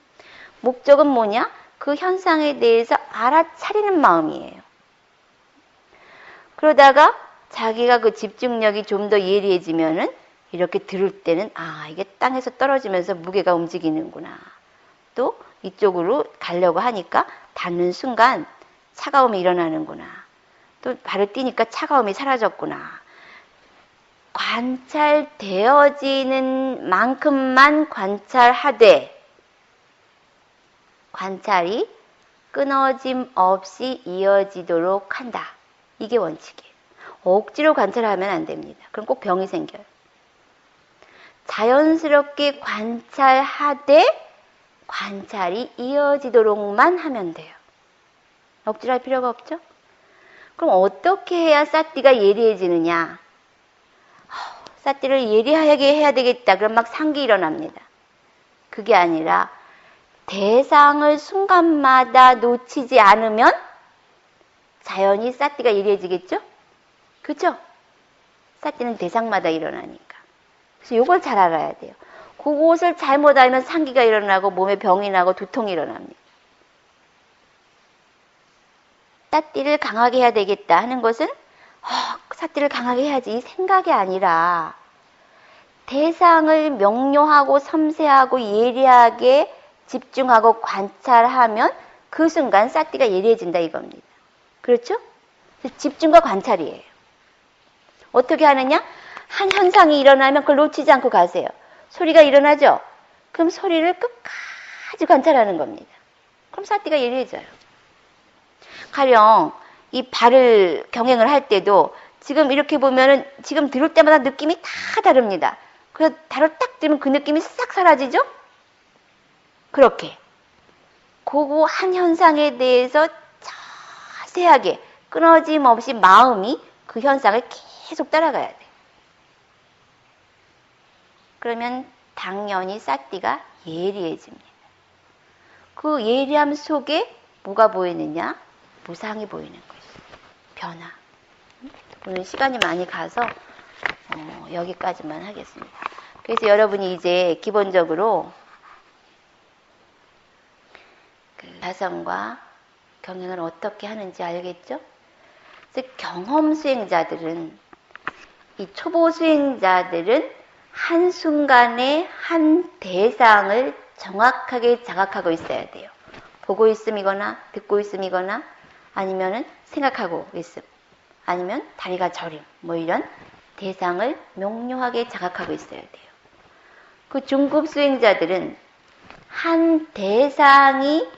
목적은 뭐냐? 그 현상에 대해서 알아차리는 마음이에요. 그러다가 자기가 그 집중력이 좀 더 예리해지면은 이렇게 들을 때는 이게 땅에서 떨어지면서 무게가 움직이는구나. 또 이쪽으로 가려고 하니까 닿는 순간 차가움이 일어나는구나. 또 발을 띄니까 차가움이 사라졌구나. 관찰되어지는 만큼만 관찰하되 관찰이 끊어짐 없이 이어지도록 한다. 이게 원칙이에요. 억지로 관찰하면 안 됩니다. 그럼 꼭 병이 생겨요. 자연스럽게 관찰하되 관찰이 이어지도록만 하면 돼요. 억지로 할 필요가 없죠? 그럼 어떻게 해야 사띠가 예리해지느냐? 사띠를 예리하게 해야 되겠다. 그럼 막 상기 일어납니다. 그게 아니라 대상을 순간마다 놓치지 않으면 자연히 사띠가 예리해지겠죠? 그죠? 사띠는 대상마다 일어나니까. 그래서 이걸 잘 알아야 돼요. 그것을 잘못 알면 상기가 일어나고 몸에 병이 나고 두통이 일어납니다. 사띠를 강하게 해야 되겠다 하는 것은 사띠를 강하게 해야지 이 생각이 아니라 대상을 명료하고 섬세하고 예리하게 집중하고 관찰하면 그 순간 사띠가 예리해진다 이겁니다. 그렇죠? 집중과 관찰이에요. 어떻게 하느냐? 한 현상이 일어나면 그걸 놓치지 않고 가세요. 소리가 일어나죠? 그럼 소리를 끝까지 관찰하는 겁니다. 그럼 사띠가 예리해져요. 가령 이 발을 경행을 할 때도 지금 이렇게 보면은 지금 들을 때마다 느낌이 다 다릅니다. 그래서 발을 딱 들면 그 느낌이 싹 사라지죠? 그렇게 그거 한 현상에 대해서 자세하게 끊어짐 없이 마음이 그 현상을 계속 따라가야 돼. 그러면 당연히 사띠가 예리해집니다. 그 예리함 속에 뭐가 보이느냐? 무상이 보이는 것이죠. 변화. 오늘 시간이 많이 가서 여기까지만 하겠습니다. 그래서 여러분이 이제 기본적으로 그 자성과 경영을 어떻게 하는지 알겠죠? 그래서 경험 수행자들은, 이 초보 수행자들은 한순간에 한 대상을 정확하게 자각하고 있어야 돼요. 보고 있음이거나 듣고 있음이거나 아니면은 생각하고 있음, 아니면 다리가 저림, 뭐 이런 대상을 명료하게 자각하고 있어야 돼요. 그 중급 수행자들은 한 대상이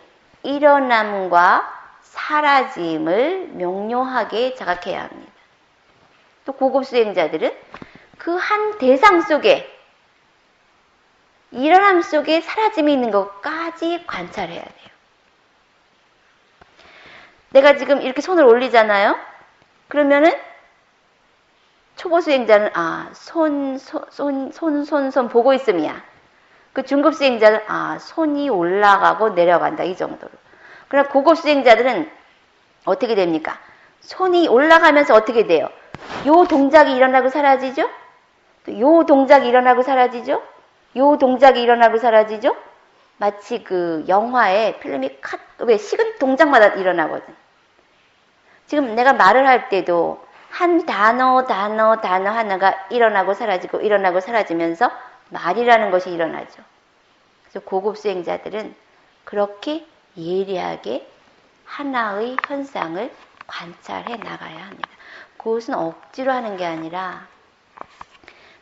일어남과 사라짐을 명료하게 자각해야 합니다. 또 고급 수행자들은 그 한 대상 속에, 일어남 속에 사라짐이 있는 것까지 관찰해야 돼요. 내가 지금 이렇게 손을 올리잖아요? 그러면은 초보 수행자는 손 보고 있음이야. 그 중급 수행자는 손이 올라가고 내려간다, 이 정도로. 그럼 고급 수행자들은 어떻게 됩니까? 손이 올라가면서 어떻게 돼요? 요 동작이 일어나고 사라지죠? 또 요 동작이 일어나고 사라지죠? 요 동작이 일어나고 사라지죠? 마치 그 영화에 필름이 왜 식은 동작마다 일어나거든. 지금 내가 말을 할 때도 한 단어 하나가 일어나고 사라지고 일어나고 사라지면서 말이라는 것이 일어나죠. 그래서 고급 수행자들은 그렇게 예리하게 하나의 현상을 관찰해 나가야 합니다. 그것은 억지로 하는 게 아니라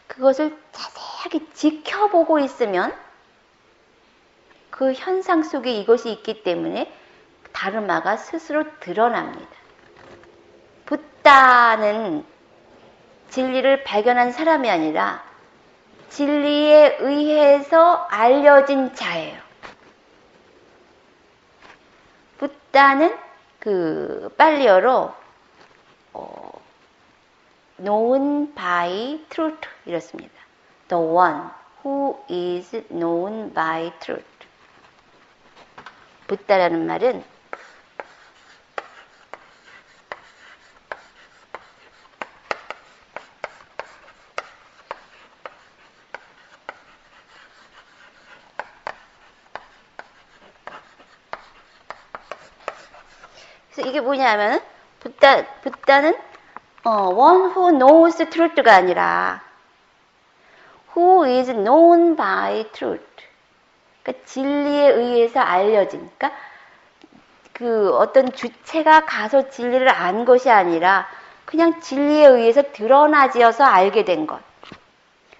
그것을 자세하게 지켜보고 있으면 그 현상 속에 이것이 있기 때문에 다르마가 스스로 드러납니다. 붓다는 진리를 발견한 사람이 아니라 진리에 의해서 알려진 자예요. 붓다는 그 빨리어로 known by truth 이렇습니다. The one who is known by truth. 붓다라는 말은 그래서 이게 뭐냐면 붓다는 one who knows the truth가 아니라 who is known by truth. 그러니까 진리에 의해서 알려진. 그러니까 그 어떤 주체가 가서 진리를 안 것이 아니라 그냥 진리에 의해서 드러나지어서 알게 된 것.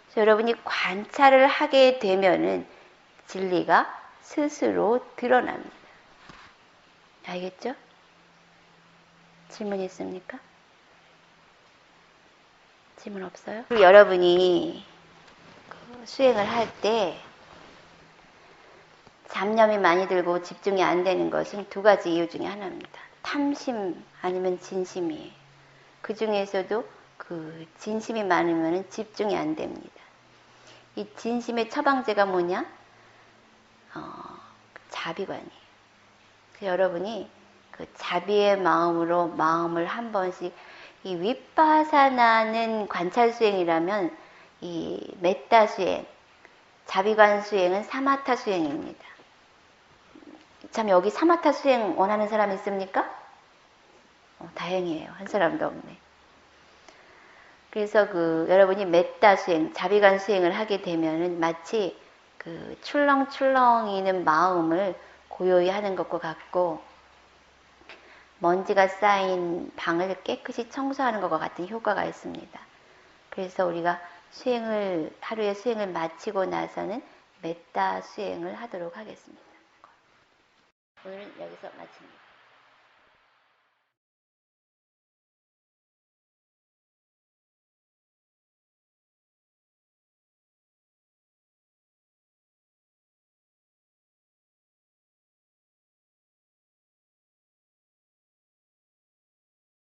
그래서 여러분이 관찰을 하게 되면은 진리가 스스로 드러납니다. 알겠죠? 질문 있습니까? 질문 없어요? 그리고 여러분이 수행을 할 때 잡념이 많이 들고 집중이 안 되는 것은 두 가지 이유 중에 하나입니다. 탐심 아니면 진심이에요. 그 중에서도 그 진심이 많으면 집중이 안 됩니다. 이 진심의 처방제가 뭐냐? 자비관이에요. 그래서 여러분이 그 자비의 마음으로 마음을 한 번씩, 이 윗바사나는 관찰 수행이라면 이 메타 수행, 자비관 수행은 사마타 수행입니다. 참 여기 사마타 수행 원하는 사람 있습니까? 다행이에요. 한 사람도 없네. 그래서 그 여러분이 메타 수행, 자비관 수행을 하게 되면은 마치 그 출렁출렁이는 마음을 고요히 하는 것과 같고 먼지가 쌓인 방을 깨끗이 청소하는 것과 같은 효과가 있습니다. 그래서 우리가 하루의 수행을 마치고 나서는 메타 수행을 하도록 하겠습니다. 오늘은 여기서 마칩니다.